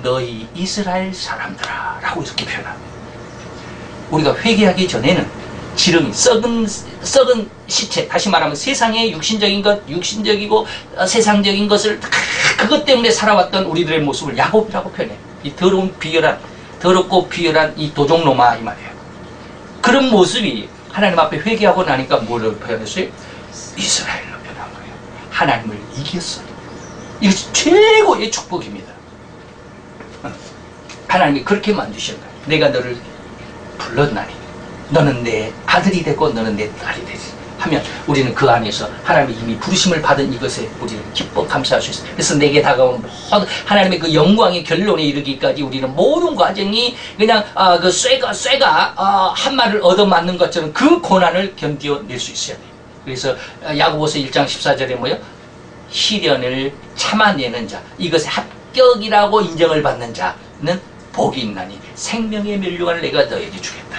너희 이스라엘 사람들아 라고 이렇게 표현합니다. 우리가 회개하기 전에는 지렁이, 썩은 시체, 다시 말하면 세상의 육신적이고 세상적인 것을 그것 때문에 살아왔던 우리들의 모습을 야곱이라고 표현해요. 이 더럽고 비열한 이 도적놈아 이 말이에요. 그런 모습이 하나님 앞에 회개하고 나니까 뭐를 표현했어요? 이스라엘로 표현한 거예요. 하나님을 이겼어요. 이것이 최고의 축복입니다. 하나님이 그렇게 만드신 거예요. 내가 너를 불렀나니 너는 내 아들이 되고 너는 내 딸이 되지 하면 우리는 그 안에서 하나님이 이미 부르심을 받은 이것에 우리는 기뻐 감사할 수 있어요. 그래서 내게 다가온 모든 하나님의 그 영광의 결론에 이르기까지 우리는 모든 과정이 그냥 그 쇠가 한 마리를 얻어맞는 것처럼 그 고난을 견뎌낼 수 있어야 돼요. 그래서 야고보서 1장 14절에 뭐요? 시련을 참아내는 자, 이것에 합격이라고 인정을 받는 자는 복이 있나니 생명의 멸류관을 내가 너에게 주겠다.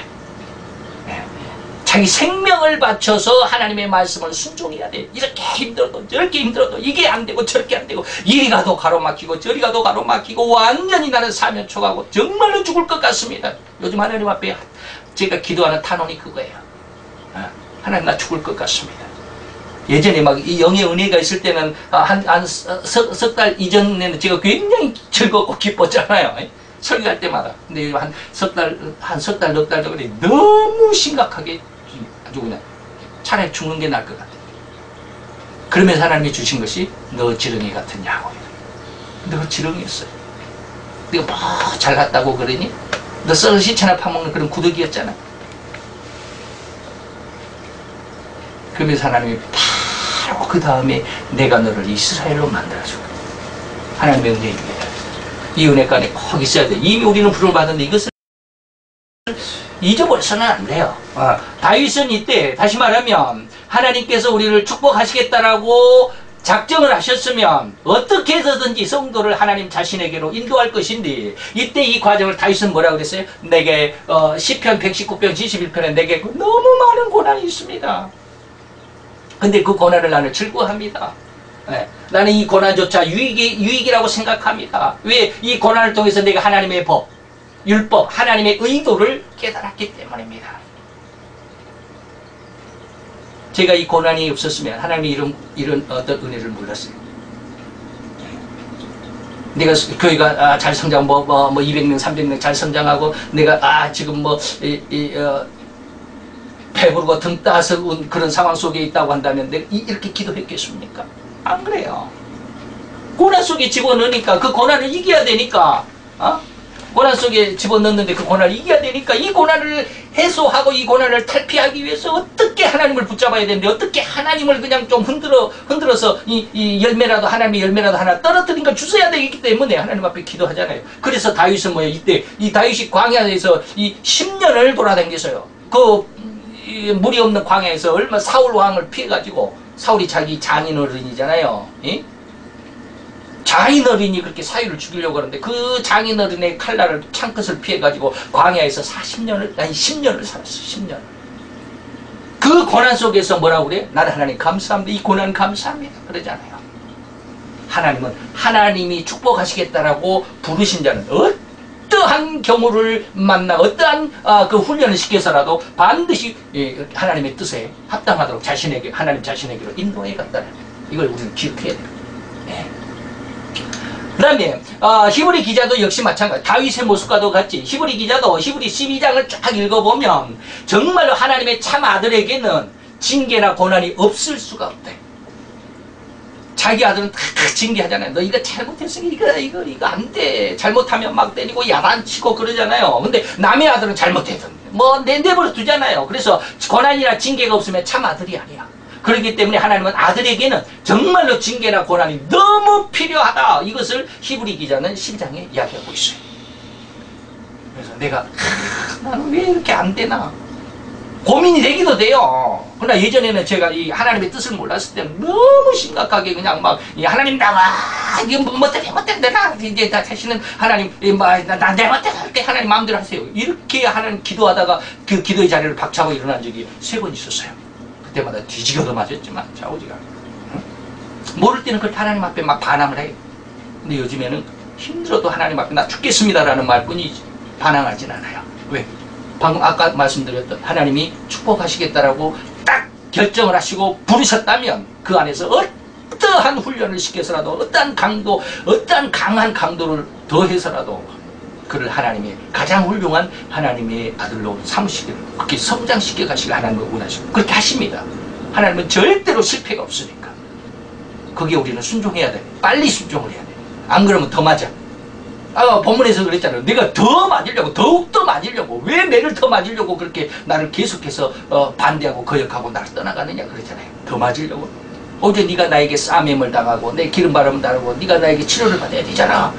자기 생명을 바쳐서 하나님의 말씀을 순종해야 돼. 이렇게 힘들어도 저렇게 힘들어도 이게 안 되고 저렇게 안 되고 이리 가도 가로막히고 저리 가도 가로막히고 완전히 나는 사면초가고 정말로 죽을 것 같습니다. 요즘 하나님 앞에 제가 기도하는 탄원이 그거예요. 하나님 나 죽을 것 같습니다. 예전에 막 이 영의 은혜가 있을 때는 석 달 이전에는 제가 굉장히 즐겁고 기뻤잖아요. 설교할 때마다. 근데 한 석 달, 넉 달 전에 너무 심각하게 아주 그냥 차라리 죽는 게 나을 것 같아. 그러면서 하나님이 주신 것이 너 지렁이 같은 야곱이야. 너 지렁이였어요. 네가 뭐 잘났다고 그러니? 너 썩은 시체나 파먹는 그런 구더기였잖아. 그러면서 하나님이 바로 그 다음에 내가 너를 이스라엘로 만들어줄 거야. 하나님의 은혜입니다. 이 은혜가 안에 꼭 있어야 돼. 이미 우리는 부름을 받았는데 이것을 잊어버려서는 안 돼요. 다윗은 이때 다시 말하면 하나님께서 우리를 축복하시겠다라고 작정을 하셨으면 어떻게 해서든지 성도를 하나님 자신에게로 인도할 것인데 이때 이 과정을 다윗은 뭐라고 그랬어요? 내게 시편 119편 71편에 내게 너무 많은 고난이 있습니다. 근데 그 고난을 나는 즐거워합니다. 예, 나는 이 고난조차 유익이라고 생각합니다. 왜? 이 고난을 통해서 내가 하나님의 법, 율법, 하나님의 의도를 깨달았기 때문입니다. 제가 이 고난이 없었으면 하나님이 이런 어떤 은혜를 몰랐어요. 내가 교회가 잘 성장, 200명, 300명 잘 성장하고, 내가 지금 배부르고 등 따스운 그런 상황 속에 있다고 한다면 내가 이렇게 기도했겠습니까? 안 그래요. 고난 속에 집어넣으니까 그 고난을 이겨야 되니까, 고난 속에 집어넣는데 그 고난을 이겨야 되니까 이 고난을 해소하고 이 고난을 탈피하기 위해서 어떻게 하나님을 붙잡아야 되는데, 어떻게 하나님을 그냥 좀 흔들어서 이 열매라도, 하나님의 열매라도 하나 떨어뜨린 걸 주셔야 되기 때문에 하나님 앞에 기도하잖아요. 그래서 다윗은 뭐예요? 이때 이 다윗이 광야에서 이 10년을 돌아다녔어요. 물이 없는 광야에서 얼마 사울 왕을 피해가지고, 사울이 자기 장인어른이잖아요. 예? 장인어른이 그렇게 사위를 죽이려고 하는데 그 장인어른의 칼날을 창끝을 피해가지고 광야에서 10년을 살았어. 10년. 그 고난 속에서 뭐라고 그래? 나는 하나님 감사합니다. 이 고난 감사합니다. 그러잖아요. 하나님은 하나님이 축복하시겠다라고 부르신 자는 어떠한 경우를 만나 어떠한 그 훈련을 시켜서라도 반드시 하나님의 뜻에 합당하도록 하나님 자신에게로 인도해 갔다는 이걸 우리는 기억해야 돼요. 네. 그 다음에 히브리 기자도 역시 마찬가지. 다윗의 모습과도 같이 히브리 기자도 히브리 12장을 쫙 읽어보면 정말로 하나님의 참 아들에게는 징계나 고난이 없을 수가 없대. 자기 아들은 다 징계하잖아요. 너 이거 잘못했어. 이거 안 돼. 잘못하면 막 때리고 야단치고 그러잖아요. 근데 남의 아들은 잘못해도 내버려 두잖아요. 그래서 고난이나 징계가 없으면 참 아들이 아니야. 그렇기 때문에 하나님은 아들에게는 정말로 징계나 고난이 너무 필요하다. 이것을 히브리 기자는 12장에 이야기하고 있어요. 그래서 내가 나는 왜 이렇게 안 되나 고민이 되기도 돼요. 그러나 예전에는 제가 이 하나님의 뜻을 몰랐을 때는 너무 심각하게 그냥 막 하나님 나와 이거 못돼 나 이제 다 자신은 하나님 나 내 멋대로 할게 하나님 마음대로 하세요. 이렇게 하나님 기도하다가 그 기도의 자리를 박차고 일어난 적이 3번 있었어요. 그때마다 뒤지겨도 맞았지만 좌우지가 모를 때는 그렇게 하나님 앞에 막 반항을 해요. 근데 요즘에는 힘들어도 하나님 앞에 나 죽겠습니다라는 말뿐이지 반항하진 않아요. 왜? 방금 아까 말씀드렸던 하나님이 축복하시겠다라고 딱 결정을 하시고 부르셨다면 그 안에서 어떠한 훈련을 시켜서라도 어떠한 강도, 어떠한 강한 강도를 더해서라도 그를 하나님의 가장 훌륭한 하나님의 아들로 삼으시기를, 그렇게 성장시켜 가시길 하나님을 원하시고 그렇게 하십니다. 하나님은 절대로 실패가 없으니까 거기에 우리는 순종해야 돼. 빨리 순종을 해야 돼. 안 그러면 더 맞아. 본문에서 그랬잖아요. 내가 더 맞으려고, 더욱더 맞으려고, 왜 매를 더 맞으려고 그렇게 나를 계속해서 반대하고 거역하고 나를 떠나가느냐 그랬잖아요. 더 맞으려고. 어제 네가 나에게 싸매을 당하고 내 기름바람을 당하고 네가 나에게 치료를 받아야 되잖아.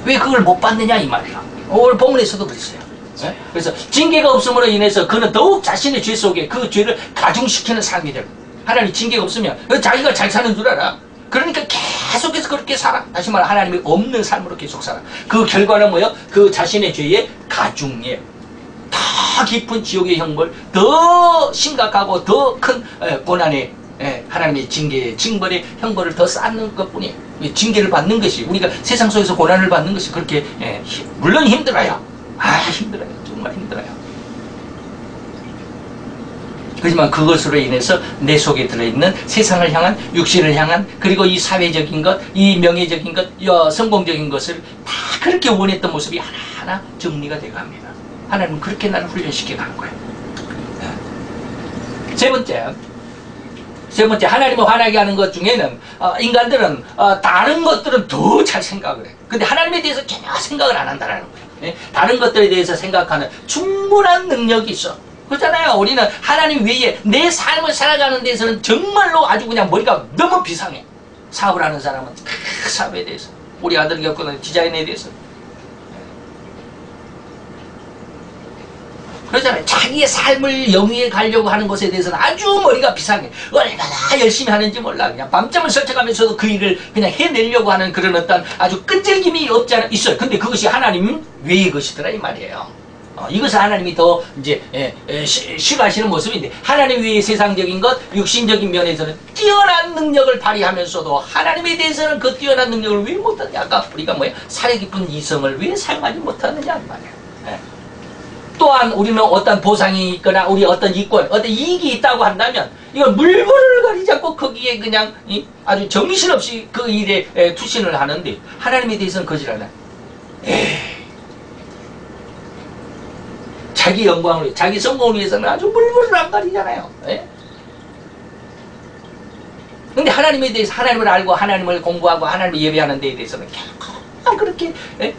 왜 그걸 못 받느냐 이 말이야. 오늘 본문에서도 그랬어요. 네? 그래서 징계가 없음으로 인해서 그는 더욱 자신의 죄 속에 그 죄를 가중시키는 삶이 되고, 하나님 징계가 없으면 자기가 잘 사는 줄 알아. 그러니까 계속해서 그렇게 살아. 다시 말해 하나님이 없는 삶으로 계속 살아. 그 결과는 뭐예요? 그 자신의 죄의 가중이에요. 더 깊은 지옥의 형벌, 더 심각하고 더 큰 고난의 하나님의 징벌의 형벌을 더 쌓는 것뿐이에요. 징계를 받는 것이, 우리가 세상 속에서 고난을 받는 것이 그렇게 물론 힘들어요. 힘들어요. 정말 힘들어요. 그렇지만 그것으로 인해서 내 속에 들어있는 세상을 향한, 육신을 향한, 그리고 이 사회적인 것, 이 명예적인 것, 성공적인 것을 다 그렇게 원했던 모습이 하나하나 정리가 되어 갑니다. 하나님은 그렇게 나를 훈련시켜 가는 거예요. 세 번째 하나님을 화나게 하는 것 중에는 인간들은 다른 것들은 더 잘 생각을 해요. 근데 하나님에 대해서 전혀 생각을 안 한다는 거예요. 다른 것들에 대해서 생각하는 충분한 능력이 있어. 그렇잖아요. 우리는 하나님 외에 내 삶을 살아가는 데서는 정말로 아주 그냥 머리가 너무 비상해. 사업을 하는 사람은 그 사업에 대해서, 우리 아들이 겪는 디자인에 대해서 그러잖아요. 자기의 삶을 영위해 가려고 하는 것에 대해서는 아주 머리가 비상해. 얼마나 열심히 하는지 몰라. 그냥 밤잠을 설쳐가면서도 그 일을 그냥 해내려고 하는 그런 어떤 아주 끈질김이 없지 않아 있어요. 근데 그것이 하나님 외의 것이더라 이 말이에요. 이것을 하나님이 더 이제 싫어하시는 모습인데, 하나님 외의 세상적인 것, 육신적인 면에서는 뛰어난 능력을 발휘하면서도 하나님에 대해서는 그 뛰어난 능력을 왜 못하느냐? 아까 우리가 살에 깊은 이성을 왜 사용하지 못하느냐 말이야. 또한 우리는 어떤 보상이 있거나 우리 어떤 이권, 어떤 이익이 있다고 한다면 이건 물건을 가리지 않고 거기에 그냥 아주 정신없이 그 일에 투신을 하는데, 하나님에 대해서는 거절하나? 자기 영광을 위해, 자기 성공을 위해서는 아주 물건을 안 가리잖아요. 근데 하나님에 대해서, 하나님을 알고 하나님을 공부하고 하나님을 예배하는 데에 대해서는 결코 그렇게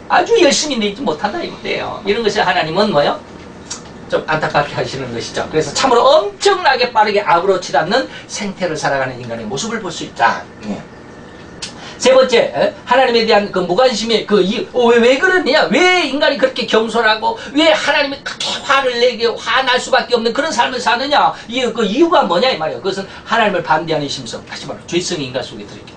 아주 열심히 내지 못한다 이거예요. 이런 것이 하나님은 좀 안타깝게 하시는 것이죠. 그래서 참으로 엄청나게 빠르게 악으로 치닫는 생태를 살아가는 인간의 모습을 볼 수 있다. 세 번째, 하나님에 대한 그 무관심의 그 이유. 왜 그러느냐? 왜 인간이 그렇게 겸손하고 왜 하나님이 그렇게 화를 내게 화날 수밖에 없는 그런 삶을 사느냐? 그 이유가 뭐냐 이 말이에요. 그것은 하나님을 반대하는 심성, 다시 말해 죄성이 인간 속에 들어있기 때문에.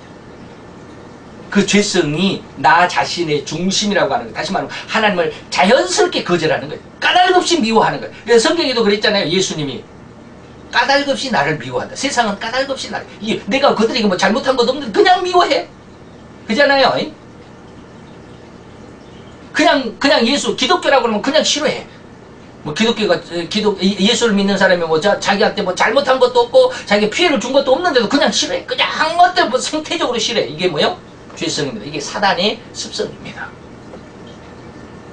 그 죄성이 나 자신의 중심이라고 하는 거예요. 다시 말하면 하나님을 자연스럽게 거절하는 거예요. 까닭없이 미워하는 거예요. 그래서 성경에도 그랬잖아요. 예수님이 까닭없이 나를 미워한다. 세상은 까닭없이 나를, 내가 그들에게 잘못한 것도 없는데 그냥 미워해. 그잖아요. 그냥 예수, 기독교라고 그러면 그냥 싫어해. 예수를 믿는 사람이 자기한테 잘못한 것도 없고, 자기 피해를 준 것도 없는데도 그냥 싫어해. 그냥 생태적으로 싫어해. 이게 뭐요? 죄성입니다. 이게 사단의 습성입니다.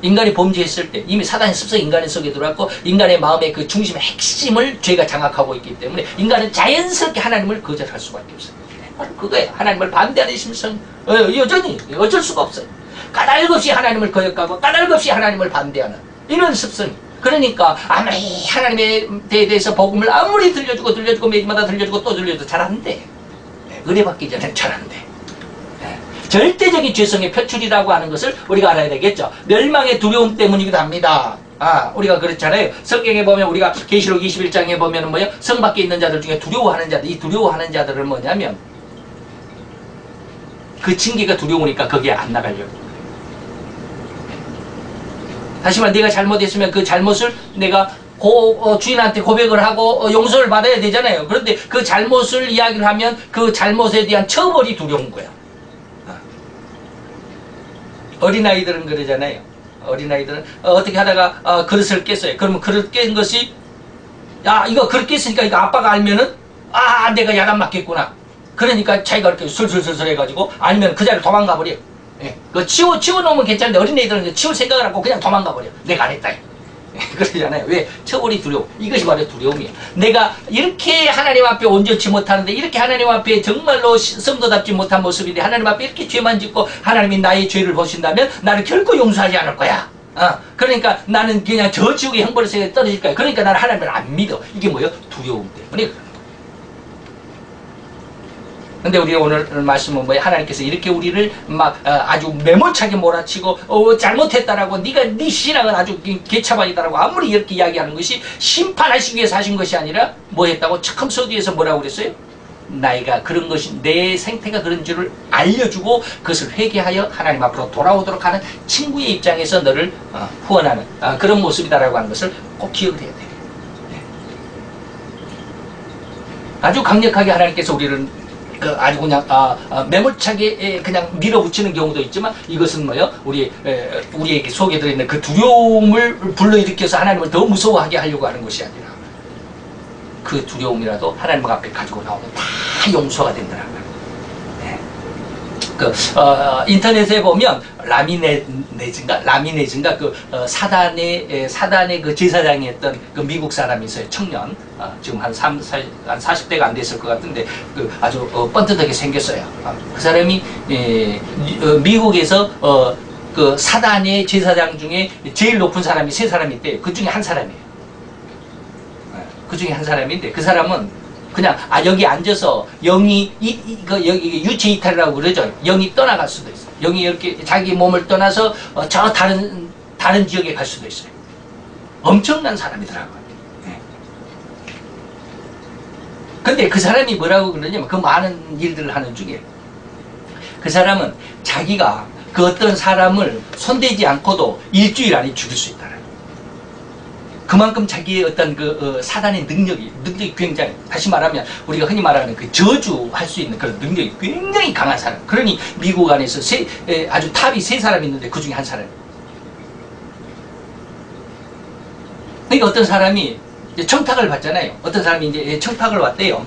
인간이 범죄했을 때 이미 사단의 습성이 인간의 속에 들어왔고, 인간의 마음의 그 중심의 핵심을 죄가 장악하고 있기 때문에 인간은 자연스럽게 하나님을 거절할 수밖에 없어요. 바로 그거예요. 하나님을 반대하는 심성, 여전히 어쩔 수가 없어요. 까닭없이 하나님을 거역하고 까닭없이 하나님을 반대하는 이런 습성이. 그러니까 아무리 하나님에 대해서 복음을 아무리 들려주고 매일마다 들려주고 또 들려도 잘 안 돼. 은혜 받기 전에 잘 안 돼. 절대적인 죄성의 표출이라고 하는 것을 우리가 알아야 되겠죠. 멸망의 두려움 때문이기도 합니다. 우리가 그렇잖아요. 성경에 보면, 우리가 계시록 21장에 보면은 성 밖에 있는 자들 중에 두려워하는 자들, 이 두려워하는 자들은 뭐냐면 그 징계가 두려우니까 거기에 안 나가려고. 다시 말해, 내가 잘못했으면 그 잘못을 내가 주인한테 고백을 하고 용서를 받아야 되잖아요. 그런데 그 잘못을 이야기를 하면 그 잘못에 대한 처벌이 두려운 거야. 어린아이들은 그러잖아요. 어린아이들은 어떻게 하다가 그릇을 깼어요. 그러면 그릇 깬 것이, 이거 그릇 깼으니까 이거 아빠가 알면은 내가 야단 맞겠구나. 그러니까 자기가 이렇게 술술술 해가지고, 아니면 그 자리를 도망가 버려. 그 치워놓으면 괜찮은데 어린애들은 치울 생각을 하고 그냥 도망가 버려. 내가 안 했다. 그러잖아요. 왜? 처벌이 두려움. 이것이 바로 두려움이에요. 내가 이렇게 하나님 앞에 온전치 못하는데, 이렇게 하나님 앞에 정말로 성도답지 못한 모습인데, 하나님 앞에 이렇게 죄만 짓고 하나님이 나의 죄를 보신다면 나를 결코 용서하지 않을 거야. 그러니까 나는 그냥 저 지옥의 형벌의 세계에 떨어질 거야. 그러니까 나는 하나님을 안 믿어. 이게 뭐예요? 두려움 때문에. 근데 우리 오늘 말씀은 하나님께서 이렇게 우리를 아주 매몰차게 몰아치고 잘못했다라고, 네 신앙은 아주 개차반이다라고 아무리 이렇게 이야기하는 것이 심판하시기 위해서 하신 것이 아니라 뭐 했다고? 참 서두에서 뭐라고 그랬어요? 나이가 그런 것이, 내 생태가 그런 줄을 알려주고 그것을 회개하여 하나님 앞으로 돌아오도록 하는 친구의 입장에서 너를 후원하는 그런 모습이다라고 하는 것을 꼭 기억을 해야 돼요. 아주 강력하게 하나님께서 우리를 아주 그냥 매몰차게 그냥 밀어붙이는 경우도 있지만, 이것은 우리에게 속에 들어있는 그 두려움을 불러일으켜서 하나님을 더 무서워하게 하려고 하는 것이 아니라, 그 두려움이라도 하나님 앞에 가지고 나오면 다 용서가 된다는 거예요. 인터넷에 보면 라미네즈인가 사단의 그 제사장이었던 그 미국 사람이 있어요. 청년, 지금 한 40대가 안 됐을 것 같은데 아주 뻔듯하게 생겼어요. 그 사람이 미국에서 그 사단의 제사장 중에 제일 높은 사람이 3사람이 있대요. 그 중에 한 사람이에요. 그 중에 한 사람인데, 그 사람은 그냥 여기 앉아서 영이 여기 유체 이탈이라고 그러죠. 영이 떠나갈 수도 있어요. 영이 이렇게 자기 몸을 떠나서 저 다른 지역에 갈 수도 있어요. 엄청난 사람이더라고요. 근데 그 사람이 뭐라고 그러냐면, 그 많은 일들을 하는 중에 그 사람은 자기가 그 어떤 사람을 손대지 않고도 일주일 안에 죽일 수 있다는 거예요. 그만큼 자기의 어떤 사단의 능력이 굉장히, 다시 말하면 우리가 흔히 말하는 그 저주할 수 있는 그런 능력이 굉장히 강한 사람. 그러니 미국 안에서 아주 탑이 3사람 있는데 그 중에 한 사람. 그러니까 어떤 사람이 청탁을 받잖아요. 어떤 사람이 이제 청탁을 왔대요.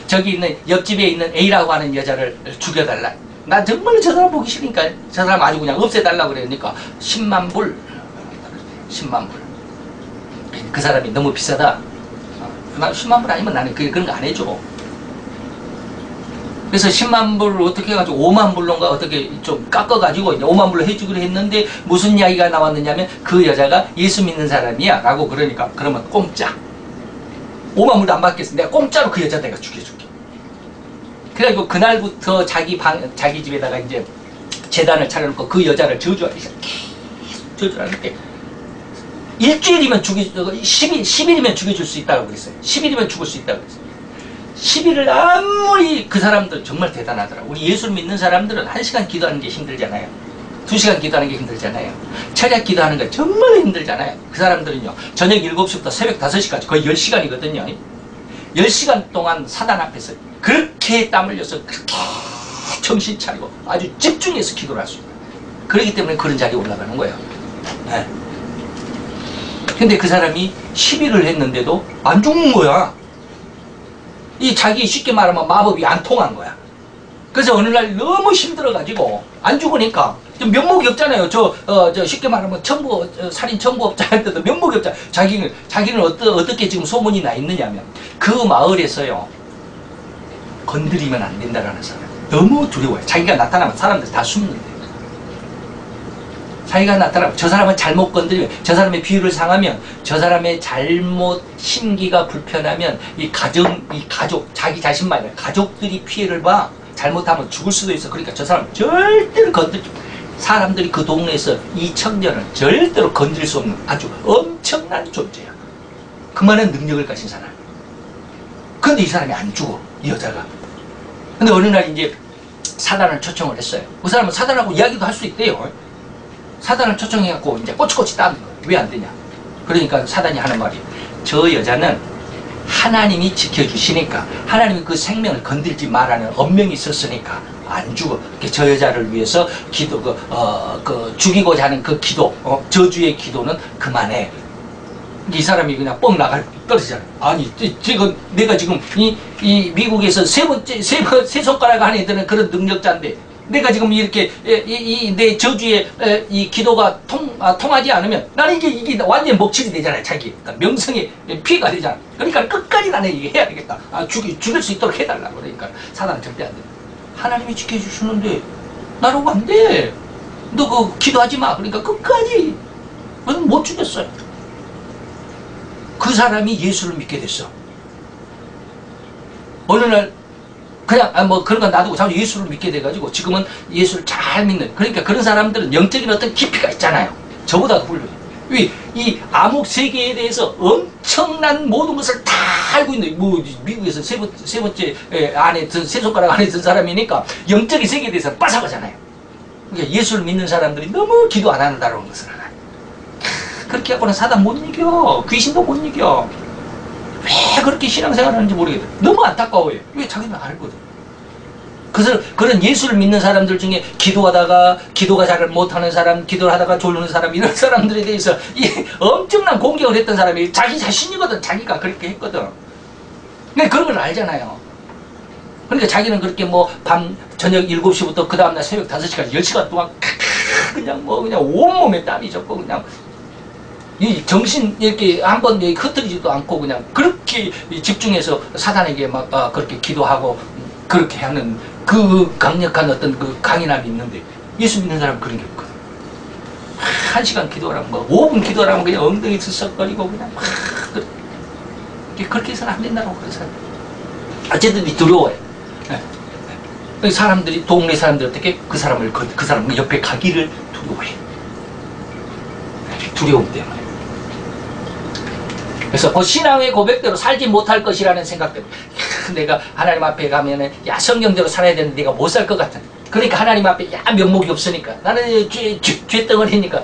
저기 있는 옆집에 있는 A라고 하는 여자를 죽여달라. 나 정말 저 사람 보기 싫으니까 저 사람 아주 그냥 없애달라고 그러니까 10만 불. 10만 불. 그 사람이 너무 비싸다. 나 10만 불 아니면 나는 그런 거 안 해줘. 그래서 10만 불을 어떻게 해가지고 5만 불론가 어떻게 좀 깎아가지고 이제 5만 불로 해주기로 했는데 무슨 이야기가 나왔느냐면 그 여자가 예수 믿는 사람이야 라고 그러니까 그러면 공짜. 5만 불도 안 받겠어. 내가 공짜로 그 여자 내가 죽여줄게. 그래가지고 그날부터 자기 집에다가 이제 재단을 차려놓고 그 여자를 저주하기 시작해. 저주하는데 일주일이면 10일이면 죽여줄 수 있다고 그랬어요. 10일이면 죽을 수 있다고 그랬어요. 10일을 아무리 그 사람들 정말 대단하더라. 우리 예수를 믿는 사람들은 1시간 기도하는 게 힘들잖아요. 2시간 기도하는 게 힘들잖아요. 철야 기도하는 거 정말 힘들잖아요. 그 사람들은요. 저녁 7시부터 새벽 5시까지 거의 10시간이거든요. 10시간 동안 사단 앞에서 그렇게 땀 흘려서 그렇게 정신 차리고 아주 집중해서 기도를 할 수 있다. 그렇기 때문에 그런 자리에 올라가는 거예요. 네. 근데 그 사람이 10일을 했는데도 안 죽는 거야. 이 자기 쉽게 말하면 마법이 안 통한 거야. 그래서 어느 날 너무 힘들어가지고 안 죽으니까 면목이 없잖아요. 저 쉽게 말하면 살인 청부업자한테도 면목이 없잖아. 자기는 어떻게 지금 소문이 나 있느냐면 그 마을에서요 건드리면 안 된다라는 사람. 너무 두려워요. 자기가 나타나면 사람들 다 숨는데. 자기가 나타나면 저 사람은 잘못 건드리면 저 사람의 비유를 상하면 저 사람의 잘못 심기가 불편하면 이 가족 자기 자신만 아니라 가족들이 피해를 봐. 잘못하면 죽을 수도 있어. 그러니까 저 사람 절대로 건드리지. 사람들이 그 동네에서 이 청년을 절대로 건드릴 수 없는 아주 엄청난 존재야. 그만한 능력을 가진 사람. 근데 이 사람이 안 죽어. 이 여자가. 근데 어느 날 이제 사단을 초청을 했어요. 그 사람은 사단하고 이야기도 할 수 있대요. 사단을 초청해갖고 이제 꼬치꼬치 따는 거예요. 왜 안 되냐. 그러니까 사단이 하는 말이 저 여자는 하나님이 지켜주시니까 하나님이 그 생명을 건들지 말라는 엄명이 있었으니까 안 죽어. 저 여자를 위해서 죽이고자 하는 그 기도, 저주의 기도는 그만해. 이 사람이 그냥 뻥 떨어지잖아요. 아니, 지금 내가 지금 이 미국에서 세 손가락 안에 드는 그런 능력자인데 내가 지금 이렇게 내 저주의 이 기도가 통하지 않으면 나는 이게 완전 먹칠이 되잖아요. 자기 그러니까 명성에 피해가 되잖아. 그러니까 끝까지 나는 이게 해야 되겠다. 죽일 수 있도록 해달라. 그러니까 사단은 절대 안 돼. 하나님이 지켜주시는데 나라고 안 돼. 너 그 기도하지 마. 그러니까 끝까지 못 죽였어요. 그 사람이 예수를 믿게 됐어. 어느 날 그냥 그런 건 놔두고 자꾸 예수를 믿게 돼가지고 지금은 예수를 잘 믿는. 그러니까 그런 사람들은 영적인 어떤 깊이가 있잖아요. 저보다 훌륭해. 이 암흑 세계에 대해서 엄청난 모든 것을 다 알고 있는, 미국에서 세 번째 안에 세 손가락 안에 든 사람이니까 영적인 세계에 대해서 빠삭하잖아요. 그러니까 예수를 믿는 사람들이 너무 기도 안 한다는 것을 알아요. 그렇게 하고는 사단 못 이겨. 귀신도 못 이겨. 왜 그렇게 신앙생활 하는지 모르겠어요. 너무 안타까워요. 왜 자기는 알거든. 그래서 그런 예수를 믿는 사람들 중에 기도가 잘 못하는 사람, 기도를 하다가 졸는 사람, 이런 사람들에 대해서 엄청난 공격을 했던 사람이 자기 자신이거든. 자기가 그렇게 했거든. 근데 그런 걸 알잖아요. 그러니까 자기는 그렇게 저녁 7시부터 그 다음날 새벽 5시까지 10시간 동안 그냥 온몸에 땀이 젖고 그냥 이 정신 이렇게 한번 흐트리지도 않고 그냥 그렇게 집중해서 사단에게 그렇게 기도하고 그렇게 하는 그 강력한 어떤 그 강인함이 있는데 예수 믿는 사람은 그런 게 없거든. 1시간 기도하라면 5분 기도하라면 그냥 엉덩이 들썩거리고 그냥 그렇게 해서는 안 된다고 그래서 어쨌든 두려워해. 사람들이 동네 사람들 어떻게 그 사람 옆에 가기를 두려워해. 두려움 때문에. 그래서 그 신앙의 고백대로 살지 못할 것이라는 생각 때문에 내가 하나님 앞에 가면은 성경대로 살아야 되는데 내가 못 살 것 같은. 그러니까 하나님 앞에 면목이 없으니까 나는 죄덩어리니까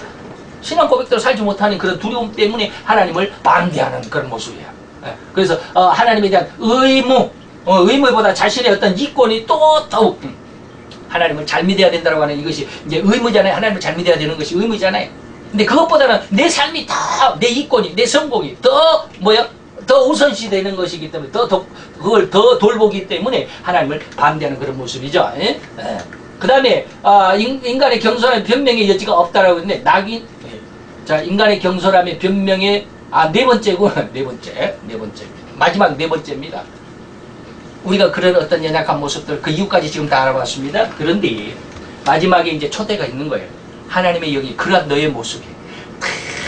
신앙 고백대로 살지 못하는 그런 두려움 때문에 하나님을 반대하는 그런 모습이에요. 그래서 하나님에 대한 의무보다 자신의 어떤 이권이 또 더욱 하나님을 잘 믿어야 된다고 하는 이것이 이제 의무잖아요. 하나님을 잘 믿어야 되는 것이 의무잖아요. 근데 그것보다는 내 삶이 내 이권이, 내 성공이 더 우선시 되는 것이기 때문에 그걸 더 돌보기 때문에 하나님을 반대하는 그런 모습이죠. 그 다음에 인간의 경솔함의 변명의 여지가 없다라고 했는데 자, 인간의 경솔함의 변명의 네 번째구나. 네 번째 마지막 네 번째입니다. 우리가 그런 어떤 연약한 모습들 그 이유까지 지금 다 알아봤습니다. 그런데 마지막에 이제 초대가 있는 거예요. 하나님의 여기 그러한 너의 모습이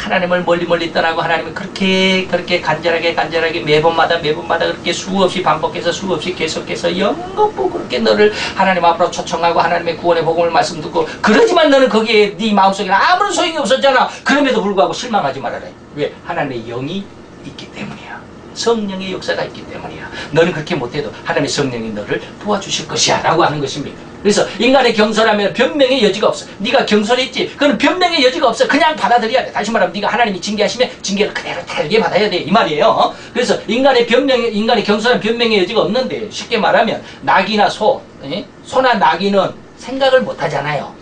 하나님을 멀리 떠나고 하나님을 그렇게 간절하게 매번마다 그렇게 수없이 반복해서 수없이 계속해서 영겁고 그렇게 너를 하나님 앞으로 초청하고 하나님의 구원의 복음을 말씀 듣고 그러지만 너는 거기에 네 마음속에 아무런 소용이 없었잖아. 그럼에도 불구하고 실망하지 말아라. 왜? 하나님의 영이 있기 때문이야. 성령의 역사가 있기 때문이야. 너는 그렇게 못해도 하나님의 성령이 너를 도와주실 것이야 라고 하는 것입니다. 그래서 인간의 경솔하면 변명의 여지가 없어. 네가 경솔했지. 그건 변명의 여지가 없어. 그냥 받아들여야 돼. 다시 말하면 네가 하나님이 징계하시면 징계를 그대로 달게 받아야 돼. 이 말이에요. 그래서 인간의 경솔한 변명의 여지가 없는데 쉽게 말하면 낙이나 소나 낙이는 생각을 못 하잖아요.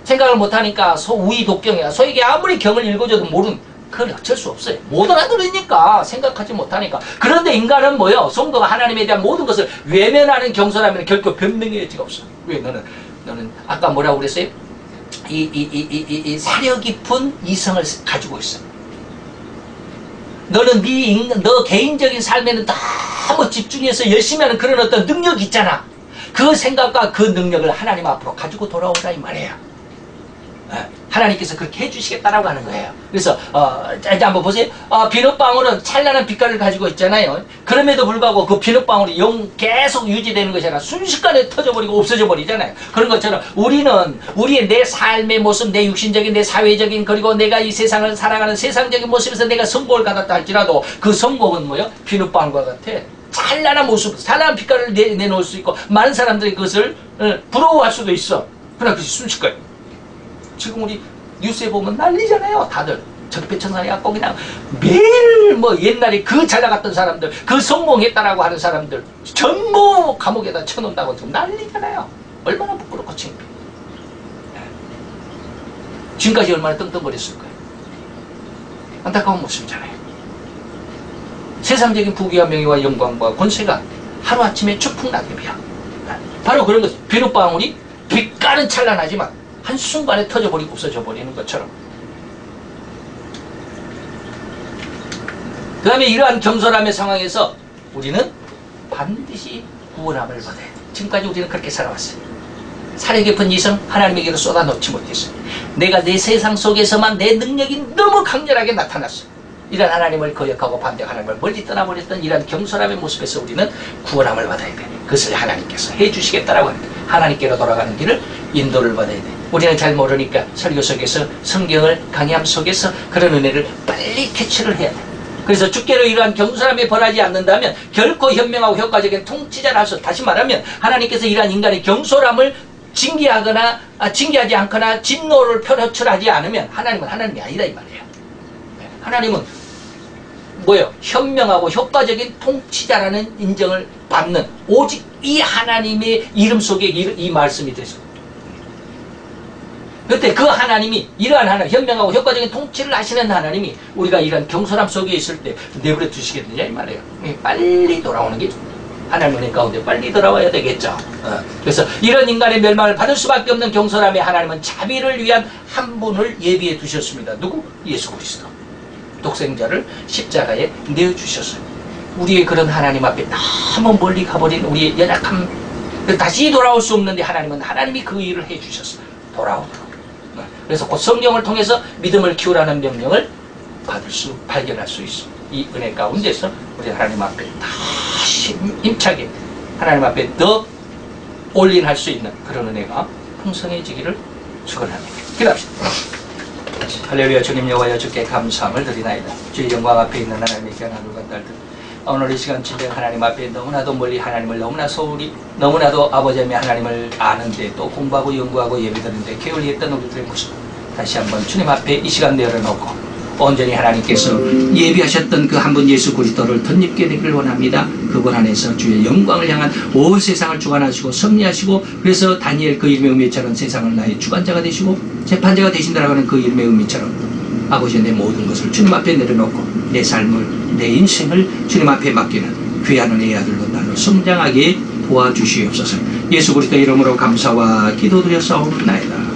생각을 못 하니까 우의 독경이야. 소에게 아무리 경을 읽어줘도 그건 어쩔 수 없어요. 못 알아들으니까 생각하지 못하니까. 그런데 인간은 성도가 하나님에 대한 모든 것을 외면하는 경솔하면 결코 변명의 여지가 없어. 왜? 너는 아까 뭐라고 그랬어요? 이 사려 깊은 이성을 가지고 있어. 너는 너 개인적인 삶에는 너무 집중해서 열심히 하는 그런 어떤 능력이 있잖아. 그 생각과 그 능력을 하나님 앞으로 가지고 돌아오라 이 말이에요. 하나님께서 그렇게 해주시겠다라고 하는 거예요. 그래서 이제 한번 보세요. 비눗방울은 찬란한 빛깔을 가지고 있잖아요. 그럼에도 불구하고 그 비눗방울이 계속 유지되는 것이 아니라 순식간에 터져버리고 없어져 버리잖아요. 그런 것처럼 우리는 우리의 내 삶의 모습, 내 육신적인, 내 사회적인, 그리고 내가 이 세상을 살아가는 세상적인 모습에서 내가 성공을 갖았다 할지라도 그 성공은 비눗방울과 같아. 찬란한 모습, 찬란한 빛깔을 내놓을 수 있고 많은 사람들이 그것을 부러워할 수도 있어. 그러나 그것이 순식간에 지금 우리 뉴스에 보면 난리잖아요. 다들 적폐청산이 갖고 그냥 매일 옛날에 그 잘 나갔던 사람들, 그 성공했다라고 하는 사람들 전부 감옥에다 쳐놓는다고 지금 난리잖아요. 얼마나 부끄럽고 창피해. 지금까지 얼마나 떵떵거렸을 거예요. 안타까운 모습이잖아요. 세상적인 부귀와 명예와 영광과 권세가 하루아침에 추풍낙엽이야. 바로 그런 것. 비눗방울이 빛깔은 찬란하지만 한순간에 터져버리고 없어져 버리는 것처럼. 그 다음에 이러한 경솔함의 상황에서 우리는 반드시 구원함을 받아야 돼. 지금까지 우리는 그렇게 살아왔어요. 사려 깊은 이성 하나님에게로 쏟아놓지 못했어요. 내가 내 세상 속에서만 내 능력이 너무 강렬하게 나타났어. 이런 하나님을 거역하고 반대하고 하나님을 멀리 떠나버렸던 이런 경솔함의 모습에서 우리는 구원함을 받아야 돼. 그것을 하나님께서 해주시겠다라고 하는 거예요. 하나님께로 돌아가는 길을 인도를 받아야 돼. 우리는 잘 모르니까 설교 속에서 성경을 강의함 속에서 그런 은혜를 빨리 캐치를 해야 돼. 그래서 주께로 이러한 경솔함에 벌하지 않는다면 결코 현명하고 효과적인 통치자를 할 수 없어. 다시 말하면 하나님께서 이러한 인간의 경솔함을 징계하지 않거나 진노를 표출하지 않으면 하나님은 하나님이 아니다 이 말이에요. 하나님은 현명하고 효과적인 통치자라는 인정을 받는 오직 이 하나님의 이름 속에 이 말씀이 되죠. 그때 그 하나님이 이러한 하나님, 현명하고 효과적인 통치를 하시는 하나님이 우리가 이러한 경솔함 속에 있을 때 내버려 두시겠느냐 이 말이에요. 빨리 돌아오는 게 하나님 은혜 가운데 빨리 돌아와야 되겠죠. 그래서 이런 인간의 멸망을 받을 수밖에 없는 경솔함에 하나님은 자비를 위한 한 분을 예비해 두셨습니다. 누구? 예수 그리스도. 독생자를 십자가에 내어주셨어요. 우리의 그런 하나님 앞에 너무 멀리 가버린 우리의 연약함, 다시 돌아올 수 없는데 하나님이 그 일을 해주셨어요. 돌아오도록. 그래서 곧 성령을 통해서 믿음을 키우라는 명령을 발견할 수 있어. 이 은혜 가운데서 우리 하나님 앞에 다시 힘차게 하나님 앞에 더 올인할 수 있는 그런 은혜가 풍성해지기를 축원합니다. 기도합시다. 할렐루야. 주님 여호와여, 주께 감사함을 드리나이다. 주의 영광 앞에 있는 하나님의 귀한 아들과 딸들, 오늘 이 시간 진정 하나님 앞에 너무나도 멀리 하나님을 너무나 소홀히, 너무나도 아버지 하나님을 아는데 또 공부하고 연구하고 예배드리는데 게을리했던 우리들의 모습 다시 한번 주님 앞에 이 시간 내려놓고 온전히 하나님께서 예비하셨던 그 한 분 예수 그리스도를 덧입게 되기를 원합니다. 그분 안에서 주의 영광을 향한 온 세상을 주관하시고 섭리하시고, 그래서 다니엘 그 이름의 의미처럼 세상을 나의 주관자가 되시고 재판자가 되신다라고 하는 그 이름의 의미처럼 아버지 내 모든 것을 주님 앞에 내려놓고 내 삶을, 내 인생을 주님 앞에 맡기는 귀한 은혜의 아들로 나를 성장하게 도와주시옵소서. 예수 그리스도 이름으로 감사와 기도드려 싸움나이다.